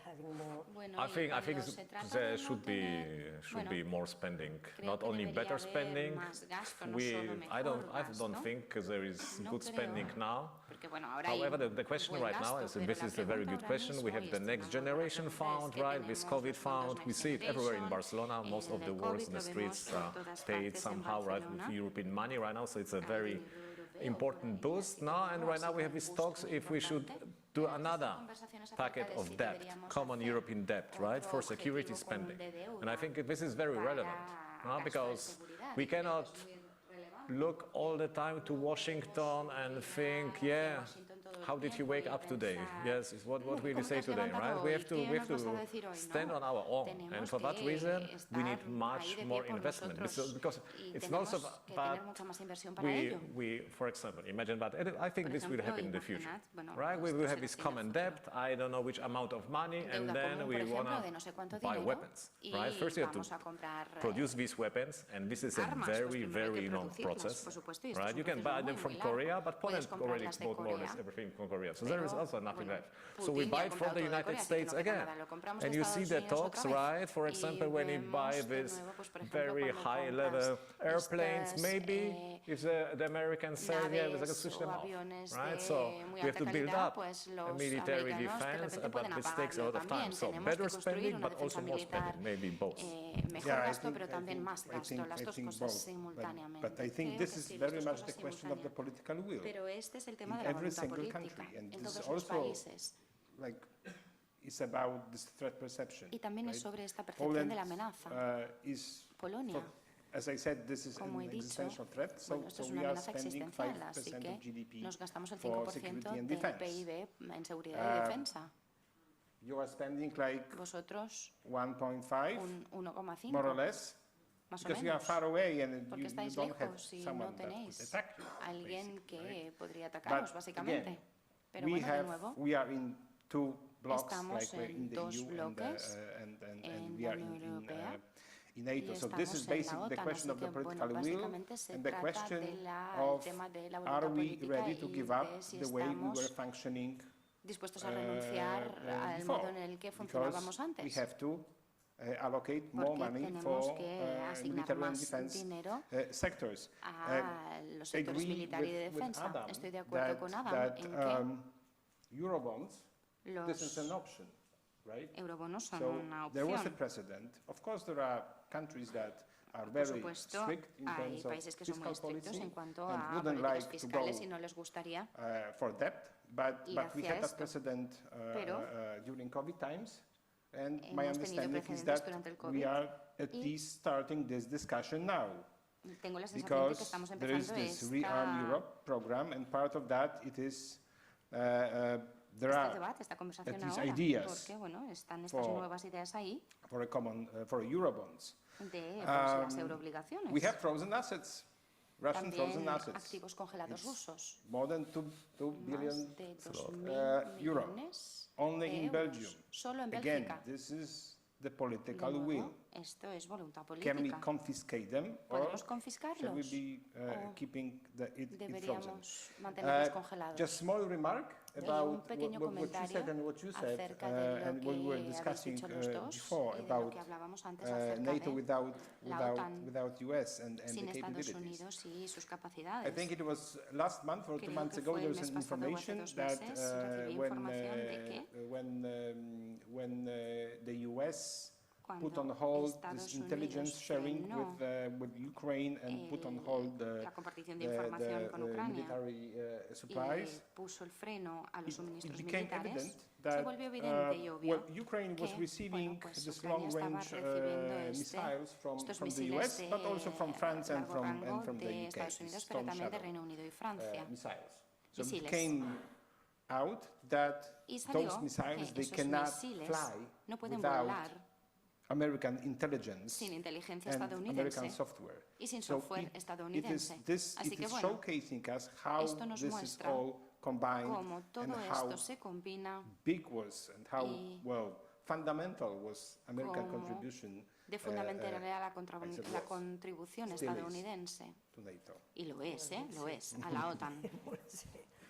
having more. Bueno, I y think cuando se trata de there no should tener- be more spending, creo not que only debería better haber spending. más gasto, no solo I mejor don't gasto. think there is No good creo, spending now. porque bueno, ahora hay However, the question buen right now gasto, is, pero this la is a very pregunta good ahora question. We mismo, have y the esta Next es una buena Generation pregunta, es Fund, que right? This tenemos COVID los fondos fund, we Next see it everywhere in Generation, Barcelona. Most el of the del wars COVID in the lo vemos streets por todas paid partes en somehow, right, with Barcelona. European money right now. So it's a Hay very dinero europeo important por ahí, boost así now. que And bueno, right now sí we que have these un talks boost if we should importante. do Estas another conversaciones acerca packet de of si debt, deberíamos common hacer European debt, right, for otro security objetivo común spending. de deuda And I think this is very para relevant, no? gasto de Because seguridad, we y creo que cannot es muy relevante. look all the time to Washington and think, yeah, how did you wake up today? Yes, it's what will you say today, right? We have to stand on our own, and for that reason, we need much more investment. Because it's not so bad. We, for example, imagine that. I think this will happen in the future, right? We will have this common debt. I don't know which amount of money, and then we want to buy weapons, right? First, you have to produce these weapons, and this is a very, very long process, right? You can buy them from Korea, but Poland already bought more or less everything from Korea, so there is also nothing left. So we buy it from the United States again, and you see the talks, right? For example, when you buy these very high-level airplanes, maybe if the Americans say, yeah, we're going to switch them off, right? So we have to build up a military defense, but this takes a lot of time. So better spending, but also more spending, maybe both. Mejor gasto, pero también más gasto, las dos cosas simultáneamente. But I think this is very much the question of the political will. Pero este es el tema de in la every voluntad single política country, and en this todos is los also países. like it's about this threat perception. Y también es right? sobre esta percepción Poland, de la amenaza. Is Polonia, as I said, this is como an he dicho, existential threat, so, bueno, esto so es una we are amenaza spending existencial, así 5% que of GDP nos gastamos el for 5% security and del defense. PIB en seguridad y defensa. You are spending like Vosotros 1.5, un more or 1,5, less, más o because you are menos, far away and porque you estáis don't have lejos y someone no that could tenéis attack you. alguien basically, que right? podría atacaros, But básicamente. again, Pero we bueno, de have, nuevo, we are in two blocks, estamos like we're en in the dos EU bloques and en we la are Unión Europea in y NATO. So this is estamos en la basically the OTAN, question así of the que, political bueno, will básicamente se and the trata question del of tema de la are voluntad we política ready to y give up de si the way we were estamos functioning dispuestos a renunciar al before, modo en el que because funcionábamos we antes. have to allocate more Porque money tenemos for que asignar military and más defense dinero sectors. a los sectores Agree militar y de with defensa. Adam Estoy de acuerdo con Adam that en que Eurobonds, this is los an option, right? eurobonos son So una there was a opción. precedent. Of course, there are countries that are Por very supuesto, strict in hay terms of países que son muy fiscal estrictos policy en cuanto and a wouldn't políticas like to fiscales go y no les gustaría for debt, but ir we hacia had a esto. precedent Pero during COVID times, and my hemos tenido understanding is precedentes that durante el we COVID are at y least starting this discussion now. tengo la sensación de que Because estamos there is empezando this Rearm esta Europe program, and part of that it is there este are debate, esta conversación these ahora, ideas porque bueno, están estas for- nuevas ideas ahí for Eurobonds. de pues, las We euroobligaciones. have frozen assets, Russian frozen También assets, activos congelados It's rusos. more than 2 billion Más de 2.000 euro, millones only de in euros, Belgium. solo en Again, Bélgica. this is the De political nuevo, will. esto es voluntad Can we política. confiscate them or ¿Podemos shall we confiscarlos be o keeping it frozen? deberíamos mantenerlos congelados? Just small remark un about pequeño what you said comentario and what you said, acerca de lo and what we were que habéis discussing dicho los dos before y de lo about que hablábamos antes acerca NATO de without la OTAN US and sin the Estados capabilities. Unidos y sus I capacidades. think it was last month or 2 Creo months que ago fue there el was mes pasado o hace information 2 that meses recibí información de que when the US put on cuando hold this Estados intelligence Unidos sharing frenó with Ukraine and put on hold la compartición de información con Ucrania military y supplies, puso el freno a los it suministros became militares, evident se that volvió evidente y obvio Ukraine was que, receiving pues, this Ucrania estaba long-range recibiendo missiles estos from the misiles US, de but also from France and largo rango from de the UK. Estados Unidos, pero Storm también de Shadow, Reino Unido y Francia. missiles. So it Misiles. came out that Y salió those missiles que they esos cannot misiles fly no pueden without volar American intelligence sin inteligencia and estadounidense American software. y sin So software estadounidense. Así it que is bueno, showcasing us how esto nos this is muestra all combined cómo and todo how esto se combina big was and how y fundamental was American cómo contribution de fundamental era la it la was. contribución Still is. estadounidense. to NATO. Y lo es, a la OTAN.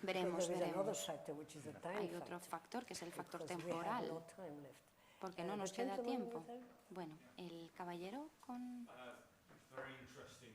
Veremos, There is another veremos. factor, which is the time Hay otro factor, factor que es el factor because we have temporal, no time left. porque no The nos queda gentleman tiempo. over there? Bueno, el caballero con Very interesting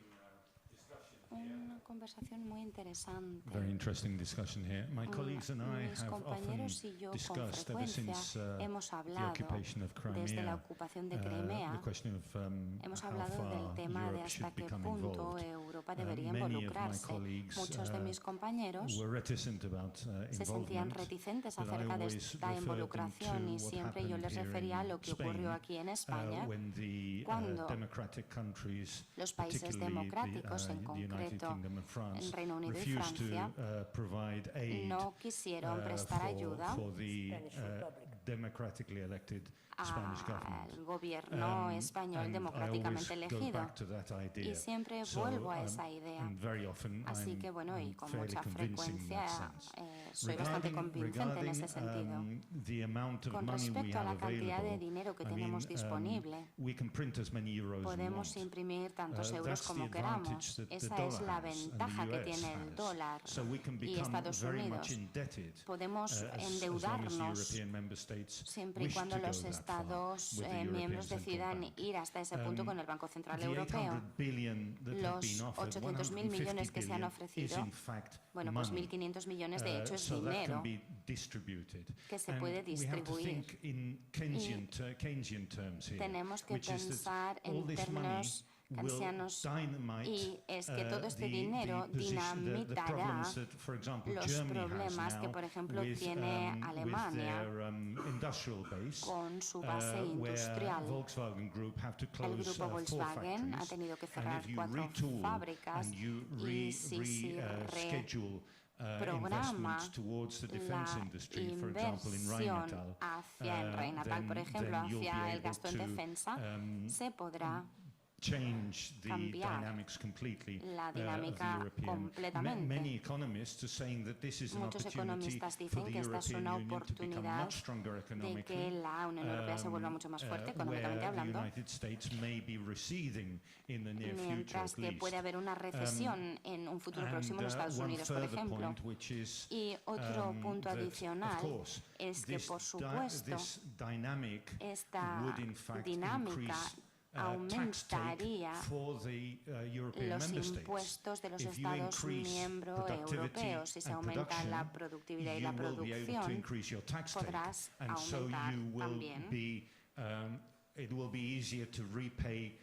discussion una conversación muy interesante. Very interesting discussion here. My colleagues and I Mis have often compañeros y yo con discussed ever frecuencia since hemos the hablado occupation of desde la Crimea, ocupación de the Crimea, question of hemos how hablado del far tema de Europe hasta should qué become punto involved. Europa debería Many of my involucrarse. colleagues Muchos de mis compañeros were reticent about se sentían involvement, reticentes but I acerca de always esta referred them involucración to y what siempre yo happened les here refería a in lo que ocurrió Spain, aquí en España, when the cuando democratic countries, los países particularly democráticos, en the United concreto Kingdom and France, en Reino Unido y refused Francia, to provide aid no quisieron prestar ayuda for the Spanish Republic. democratically elected Spanish government. al gobierno español And I democráticamente always go elegido. back to that idea. Y siempre So, vuelvo a esa idea. and very often Así I'm que bueno, y con fairly mucha convincing in frecuencia that sense. soy bastante convincente en ese sentido. The amount of Con money we respecto a la have cantidad de available, dinero que I tenemos mean, disponible, we can print as many euros as we podemos want. imprimir tantos euros That's the como advantage queramos. that the Esa es dollar la has and the ventaja que US tiene el has. dólar So we can y become Estados very Unidos. much indebted, Podemos as long as the endeudarnos European member states siempre y wish cuando to go los that far Estados with the European miembros Central decidan Bank. ir hasta ese punto con el Banco Central The Europeo. 800 billion that have Los been offered, 800.000 millones que se han 150 billion ofrecido, is in fact bueno, pues money. 1.500 millones de hecho es So that dinero can be distributed. que se And puede we have to distribuir. think in Keynesian terms here, Tenemos que which is that pensar all en this términos money will keynesianos dynamite, y es que todo este the dinero the dinamitará problems that, for example, los Germany has problemas que, now por ejemplo, with, tiene with Alemania their industrial base, con su base where industrial. Volkswagen Group have to El close grupo 4 Volkswagen ha factories, tenido que and cerrar if you 4 retool fábricas and you y si se schedule programa investments towards the la defense industry, for example, in inversión Rheinmetall, hacia el Rheinmetall, por ejemplo, then you'll be hacia el able gasto en to, defensa, se podrá change the cambiar dynamics completely la of the dinámica European. completamente. Many economists are saying that this is an Muchos opportunity economistas for dicen the que esta es European una Union to become oportunidad much stronger de economically, que la Unión Europea se vuelva mucho más fuerte económicamente where the hablando, United States may be receding in the near future mientras at que least. puede haber una recesión en un futuro próximo en And, Estados one Unidos, por further ejemplo. point, which is, Y otro punto that, adicional of course, es que, por supuesto, this dynamic esta would in fact dinámica increase tax take aumentaría for the European los member impuestos de los States. If you Estados increase miembros productivity europeos. Si se and aumenta production, la productividad y la you will be able to producción, increase your tax take, podrás and so aumentar you will también be it will be easier to repay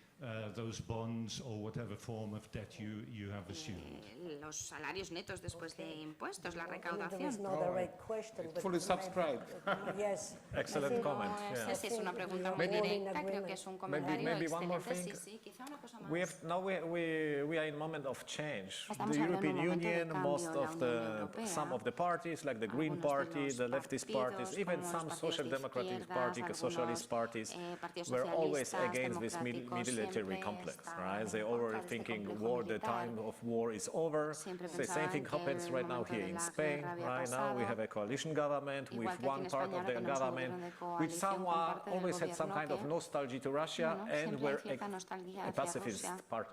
those bonds or whatever form of debt you have assumed? Los salarios netos después de impuestos, la There recaudación. is no direct question, but Fully maybe- subscribed. Yes. Excellent comment. No Yeah. sé si es una pregunta muy Maybe- directa, creo que es un comentario maybe one more excelente. Sí, thing. sí, quizá una cosa más. We are in a moment of change. Estamos The hablando de un European momento de Union, cambio, most la of Unión Europea, some of the parties, like the Green algunos de Party, los the leftist parties, partidos, even como some los social partidos de democratic izquierdas, parties, socialist parties, partidos were always socialistas, against this democráticos, military siempre complex, estaban right? They en already contra de este thinking complejo war, the militar. time of war is over. Siempre The same pensaban thing que happens el right now momento here de in la Spain. guerra había Right now we pasado. have a coalition government Igual with que aquí one en part España, of the ahora tenemos un government, gobierno de which coalición con someone parte del always had some gobierno kind of que, nostalgia to Russia bueno, and siempre were hay cierta nostalgia a hacia pacifist Rusia. party.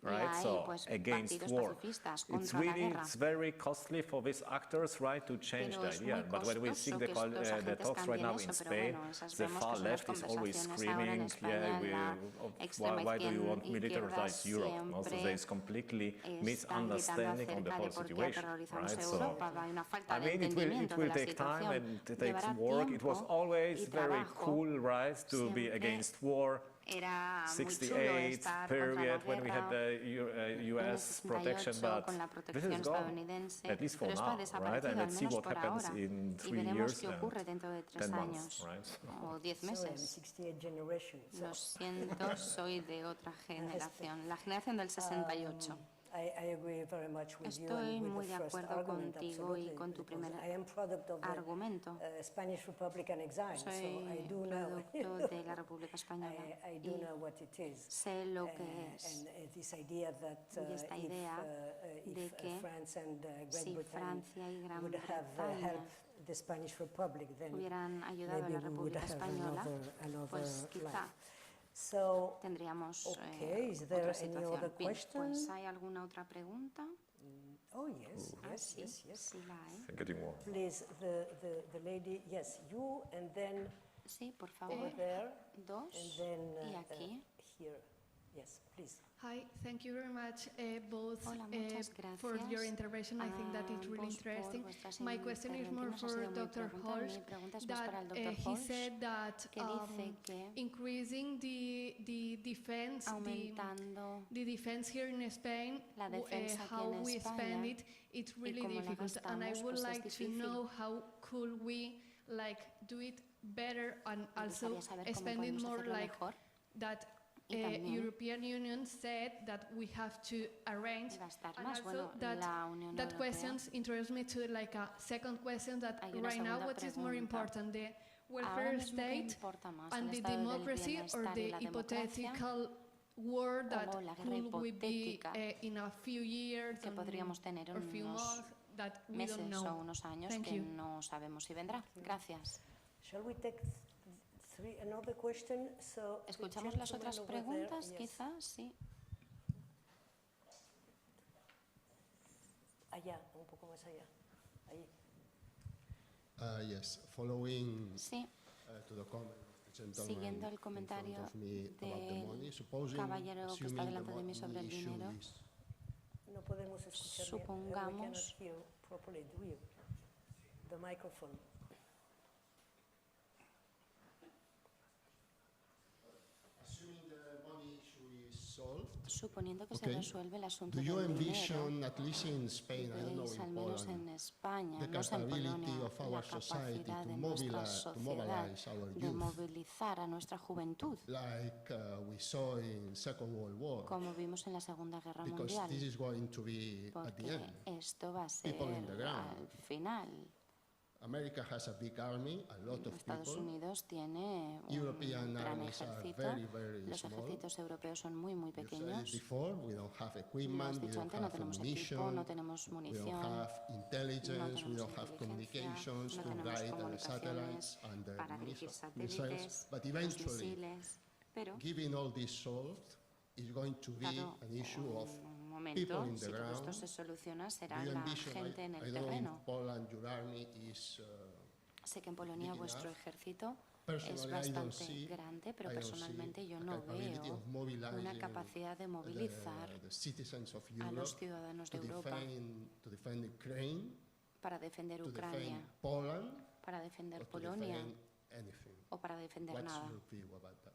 Y Right, hay, so pues, against partidos war. pacifistas It's contra la really, guerra. it's very costly for these actors, right, to change Pero the es idea. muy But when we costoso see que estos the agentes talks right cambien now eso, in pero Spain, bueno, esas the vemos que far son las left is always conversaciones ahora en screaming, España, la extrema why do you want izquierda militarize Europe? Also, siempre there is completely están misunderstanding gritando on the acerca whole de por qué situation, aterrorizamos right? Europa. Hay una falta I de mean, entendimiento it will de la take time situación. and it takes Llevará work. It was tiempo always y very trabajo. cool, right, to be Siempre against war. Era muy chulo 68 estar contra la period when we had guerra. the En el US protection, 68 but con la this protección is gone, estadounidense, at least for pero esto ha now, right? desaparecido, And al let's see menos what por happens ahora. in Y 3 veremos years qué ocurre dentro de 3 10 años months, right? o 10 So I'm meses. 68 generation. So, Lo siento, soy de otra generación, la generación del 68. I agree very much with you Estoy and with muy the de first acuerdo argument, contigo y absolutely, con tu because primer I am product of the argumento. Spanish Republic and exile, so Soy I do know. producto de la República Española I do y know what it is. sé lo que es. And this idea that Y esta idea de if que France and Great si Britain Francia y Gran would have Bretaña helped the Spanish Republic, then hubieran ayudado a maybe la we would República have Española, another pues quizá life. So, tendríamos okay, is there otra any other situación. Bien, question? pues ¿hay alguna otra pregunta? Oh, yes, Ah, yes, sí, yes, yes. sí la hay. Getting warm. Please, the lady, yes, you, and then Sí, por over favor. there, Dos. and then Y aquí. here. Yes, please. Hi, thank you very much both Hola, muchas for your gracias intervention. I think that it's really ambos por interesting. vuestras My question is more intervenciones, ha for sido muy Dr. pregunta. Holst. Mi pregunta es más That para el Dr. he Holst, said that que dice que increasing the defense, aumentando the defense here in Spain, la defensa aquí how en we spend España it, it's really cómo la difficult. And I gastamos, would pues es like to difícil. know how could we do it better and Me also gustaría saber cómo spending podemos more hacerlo like mejor that y también European Union said that we have to arrange, gastar and más. also Bueno, that la Unión that Europea questions interest me to like a second question that Hay una right now segunda what is more pregunta. important, the Ahora welfare mismo, ¿qué state importa más, and el the estado del democracy or bienestar y the la democracia hypothetical war that o la guerra could we be hipotética in a few years que podríamos tener en or few unos months that we meses don't o know? unos años Thank que you. no sabemos si vendrá? Gracias. Shall we take another question? So the ¿Escuchamos las gentleman otras over there, preguntas, yes. quizás? Sí. Allá, un poco más allá. Ahí. Yes, following Sí. To the comment of the gentleman Siguiendo el in front comentario of me about the money, del supposing, caballero que está assuming delante de mí the sobre el money issue dinero, is No podemos escuchar bien. We supongamos cannot hear properly, do you? The microphone. assuming the money issue is solved. suponiendo que se Okay. resuelve el asunto Do you del dinero, envision, at least in Spain, I don't know veis, al in menos Poland, en España, the no sé en capability Polonia, of la our society capacidad to de nuestra mobilize sociedad our de youth, movilizar a nuestra juventud, like we saw in Second World War, como vimos en la Segunda Guerra because Mundial, this is going to be at the porque end. esto va a ser People in the ground. al final. America has a big army, a lot of Estados people. Unidos tiene un European gran armies are ejército. very, very Los small. ejércitos europeos son muy, muy You said it pequeños. before, we don't have Lo has equipment, we dicho don't antes, no have tenemos equipo, ammunition, no tenemos we don't munición, have no intelligence, we tenemos don't have inteligencia, communications no to tenemos guide the comunicaciones satellites and the para dirigir missiles. satélites, But los eventually, misiles, pero given all this solved, is going to be dado an issue of un people momento, in si the todo esto ground. se soluciona, será Do you la envision, gente en I el know in terreno. Poland your army is Sé que en Polonia big vuestro enough. ejército es Personally, I don't bastante see- grande, pero I don't see personalmente yo a no capability veo of mobilizing una capacidad de movilizar the citizens of a Europe los ciudadanos de to Europa defend Ukraine, para defender to Ucrania, defend Poland, para defender or to Polonia defend anything. o para defender What's nada. your view about that?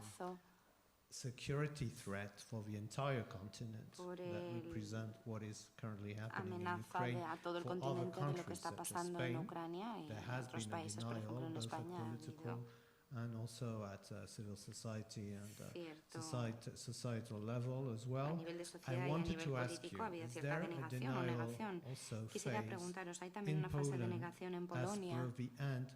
plazo security threat for the entire continent por that el represent what is currently happening in amenaza Ukraine. a todo el For other continente de lo que countries está such as pasando en Spain, Ucrania y there en has otros been a países, por ejemplo denial, en both España at ha political habido and also at civil society and cierto societal level as a well. nivel de I sociedad y a wanted nivel to ask político you, había is cierta there a denegación o denial negación. also Quisiera phased preguntaros, ¿hay también in una fase de Poland negación en as Polonia per the end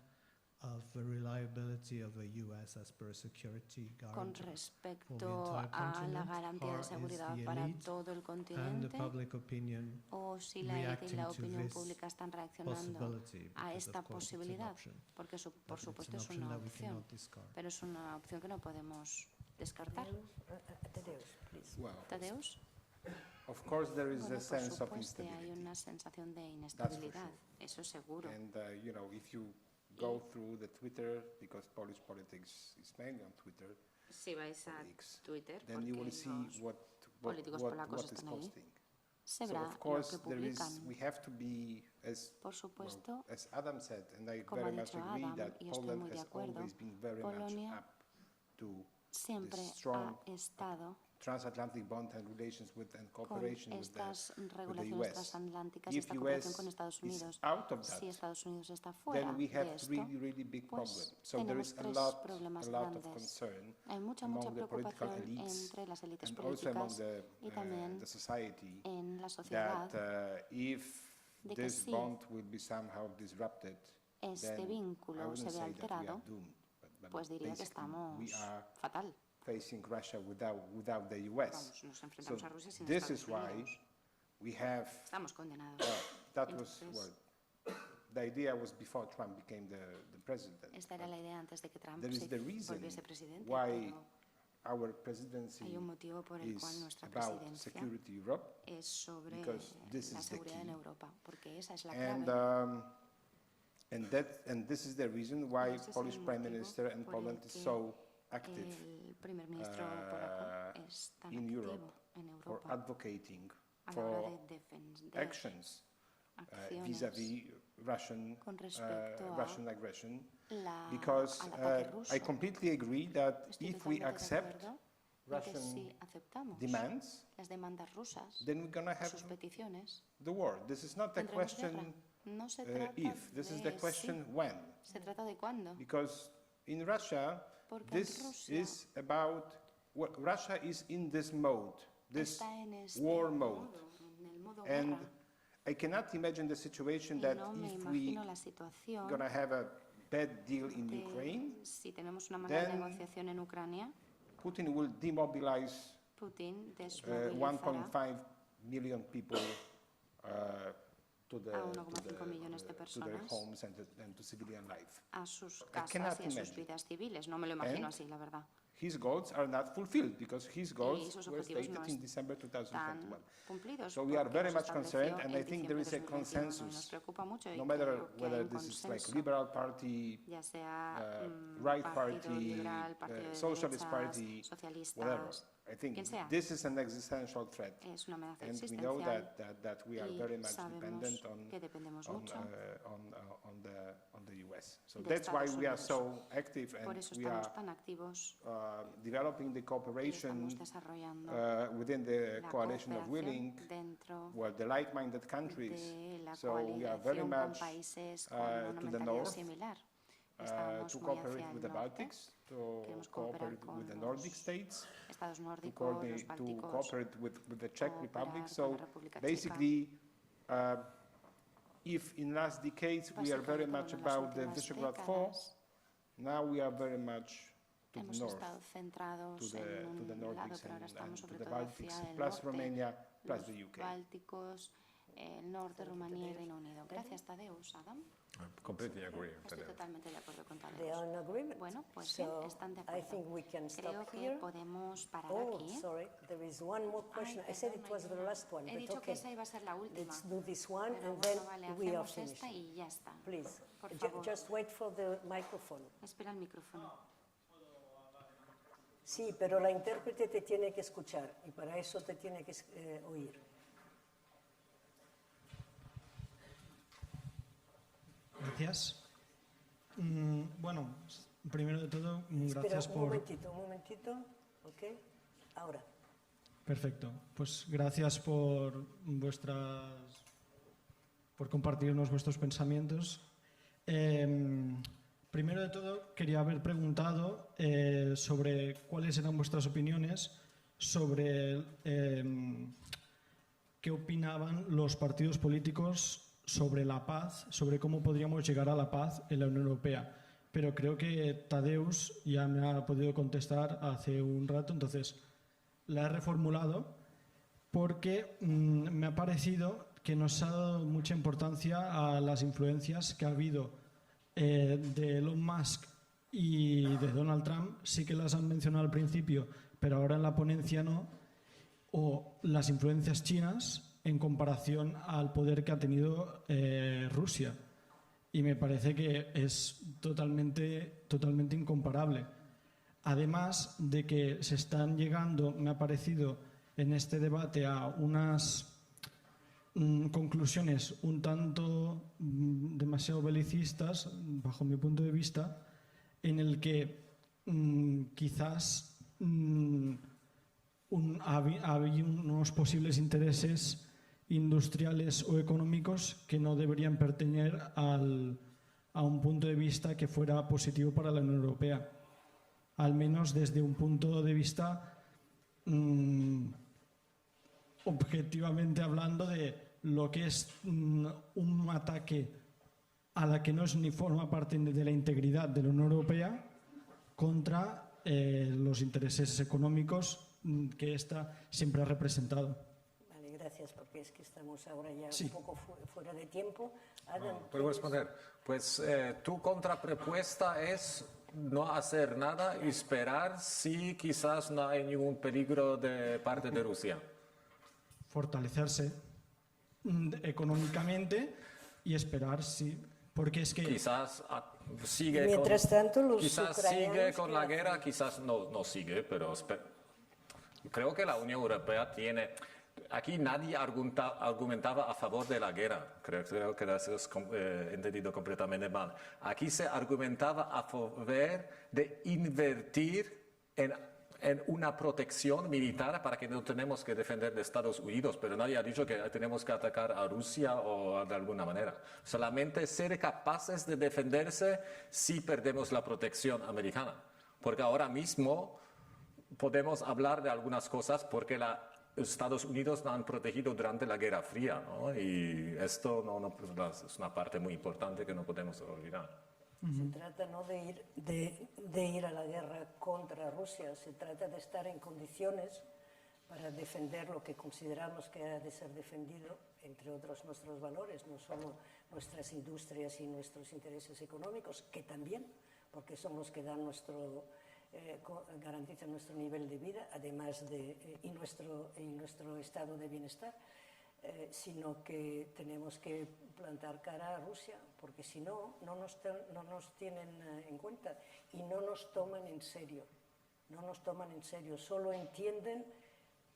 of the reliability of the US as per a security con guarantee respecto for the entire a la continent? garantía Or de is seguridad the para elite todo el and the continente? public opinion ¿O si la élite y reacting la to opinión this pública están reaccionando possibility? a Because esta of course it's an posibilidad? option, Porque por but it's supuesto an es option una that we opción, cannot discard. pero es una opción que no podemos descartar. Tadeusz, please. Well, Tadeusz, of course, there is bueno, a por sense of supuesto hay instability. una sensación de inestabilidad, sure. eso seguro. And, if you go through the Twitter, because Polish politics is mainly on Twitter, Si vais a Twitter, then you will porque see los what políticos polacos is están ahí, posting. se So verá of course lo que there is, publican. we have to be Por supuesto, as Adam said, and I como ha very much dicho agree Adam, that y estoy Poland muy de has acuerdo, always been very much Polonia up to siempre this strong ha estado transatlantic bond and relations with and con cooperation with estas the regulaciones US. transatlánticas y If esta cooperación US con Estados is Unidos. out of that, Si Estados Unidos está fuera then we have de esto, really big pues problems. So there tenemos is tres a problemas lot of grandes. concern Hay mucha among the political preocupación elites entre las élites and also among políticas y también the society en la sociedad that if de que this si bond will be somehow disrupted, este then I vínculo wouldn't se ve say that we are alterado, doomed, but pues diría que basically estamos we are fatal. facing Russia without the US. Vamos, nos enfrentamos a Rusia sin This Estados is why Unidos. we have Estamos condenados. that was Entonces, the idea was before Trump became the president. esta era la idea antes de que Trump There is se the reason volviese presidente, why pero our presidency hay un motivo por el cual is nuestra about presidencia security Europe, es sobre because this la is the seguridad en key. Europa, porque esa es la And clave. and this is the reason why Ese es el Polish Prime motivo Minister and por el Poland is que so active el primer ministro polaco es tan in activo Europe en for Europa advocating a la hora for de defender actions acciones vis-à-vis Russian con respecto a Russian aggression, la, because al ataque ruso. I completely agree that Estoy if we totalmente de accept acuerdo en que Russian si aceptamos demands, las demandas rusas, then we're going to have sus peticiones, the war. This is not a tendremos guerra. question No se trata if, this is the de question si, when. se trata de cuándo. Because in Russia, Porque en this Rusia is about what Russia is in this mode, this está en este war mode. modo, en el modo And guerra. I cannot imagine the situation Y that no me if we imagino la situación gonna have a bad deal in de Ukraine, si tenemos una mala then negociación en Ucrania, Putin will demobilize Putin desmovilizará 1.5 million people to a 1,5 millones de their personas homes and to civilian life. a sus cannot casas y a sus imagine. vidas civiles. No me lo imagino And así, la verdad. His goals are not fulfilled because his goals sus were objetivos stated no in December Están 2021. cumplidos. So we are porque very los much concerned, estableció and I en think there diciembre is a de 2021. Nos consensus, preocupa mucho y no matter creo que hay whether un this is like consenso, Liberal Party, ya sea Right Partido Party, Liberal, Partido de Socialist Derechas, Party, whatever. socialistas, I think quien sea. this is an existential threat, Es una amenaza and we know existencial that we are y very much sabemos dependent que dependemos on mucho the US. So de that's why Estados we are Unidos. so active, Por and eso we estamos are tan activos developing the y cooperation estamos desarrollando within the la coalition of cooperación willing, dentro well, the like-minded countries. de la So we are very coalición con much países con to una the mentalidad north, similar. Estamos to muy cooperate hacia with el the norte, Baltics, to queremos cooperar cooperate con with the los Nordic states, Estados to nórdicos, los to bálticos, cooperate with the Czech Republic. cooperar So con la República Checa. basically, if in last decades we are very Básicamente, much bueno, en las about the últimas Visegrad IV, décadas now we are very much to the hemos north, estado centrados to en the un lado, Nordics pero ahora and estamos to sobre the todo Baltics, hacia el plus norte, Romania, plus los the UK. Bálticos, el norte, Rumanía y Reino Unido. Gracias, Tadeusz. Adam. Completely agree. Estoy totalmente de acuerdo con They are Tadeusz. in agreement. Bueno, pues So sí, están de I acuerdo. think we can Creo stop que here. podemos parar Oh, aquí. sorry, there is one more question. I said it was the last one, He but dicho que okay. esa iba a ser la última. Let's do this one Pero and then bueno, vale, we are hacemos esta finished. y ya está. Please, Por favor. just wait for the microphone. Espera el micrófono. Sí, pero la intérprete te tiene que escuchar y para eso te tiene que oír. Gracias. Bueno, primero de todo, gracias Espera, por... un momentito. ¿Ok? Ahora. Perfecto. Pues gracias por compartirnos vuestros pensamientos. Primero de todo, quería haber preguntado sobre cuáles eran vuestras opiniones sobre qué opinaban los partidos políticos sobre la paz, sobre cómo podríamos llegar a la paz en la Unión Europea. Pero creo que Tadeusz ya me ha podido contestar hace un rato, entonces la he reformulado porque me ha parecido que nos ha dado mucha importancia a las influencias que ha habido de Elon Musk y de Donald Trump. Sí que las han mencionado al principio, pero ahora en la ponencia no. O las influencias chinas en comparación al poder que ha tenido Rusia. Y me parece que es totalmente incomparable. Además de que se están llegando, me ha parecido, en este debate a unas conclusiones un tanto demasiado belicistas, bajo mi punto de vista, en el que quizás había unos posibles intereses industriales o económicos que no deberían pertenecer a un punto de vista que fuera positivo para la Unión Europea. Al menos desde un punto de vista objetivamente hablando de lo que es un ataque a la que no es ni forma parte de la integridad de la Unión Europea contra los intereses económicos que ésta siempre ha representado. Vale, gracias, porque es que estamos ahora ya un poco fuera de tiempo. Adam, ¿puedo responder? Pues tu contrapropuesta es no hacer nada y esperar si quizás no hay ningún peligro de parte de Rusia. Fortalecerse económicamente y esperar, sí, porque es que quizás sigue mientras tanto los quizás ucranianos sigue con la guerra, quizás no sigue, pero creo que la Unión Europea tiene. Aquí nadie argumentaba a favor de la guerra, creo que eso es entendido completamente mal. Aquí se argumentaba a favor de invertir en una protección militar para que no tenemos que defender de Estados Unidos, pero nadie ha dicho que tenemos que atacar a Rusia o de alguna manera. Solamente ser capaces de defenderse si perdemos la protección americana, porque ahora mismo podemos hablar de algunas cosas porque Estados Unidos nos han protegido durante la Guerra Fría, ¿no? Y esto es una parte muy importante que no podemos olvidar. Se trata no de ir a la guerra contra Rusia, se trata de estar en condiciones para defender lo que consideramos que ha de ser defendido, entre otros nuestros valores, no solo nuestras industrias y nuestros intereses económicos, que también, porque son los que dan garantizan nuestro nivel de vida, además y nuestro estado de bienestar, sino que tenemos que plantar cara a Rusia, porque si no nos tienen en cuenta y no nos toman en serio. No nos toman en serio, solo entienden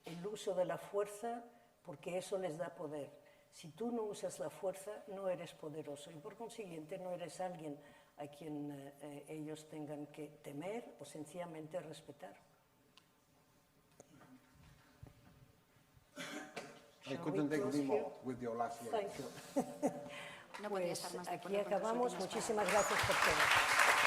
el uso de la fuerza porque eso les da poder. Si tú no usas la fuerza, no eres poderoso y por consiguiente no eres alguien a quien ellos tengan que temer o sencillamente respetar. I couldn't agree more with your last word. Thank you. No podría estar más de acuerdo Aquí con tus acabamos. últimas Muchísimas gracias por todo.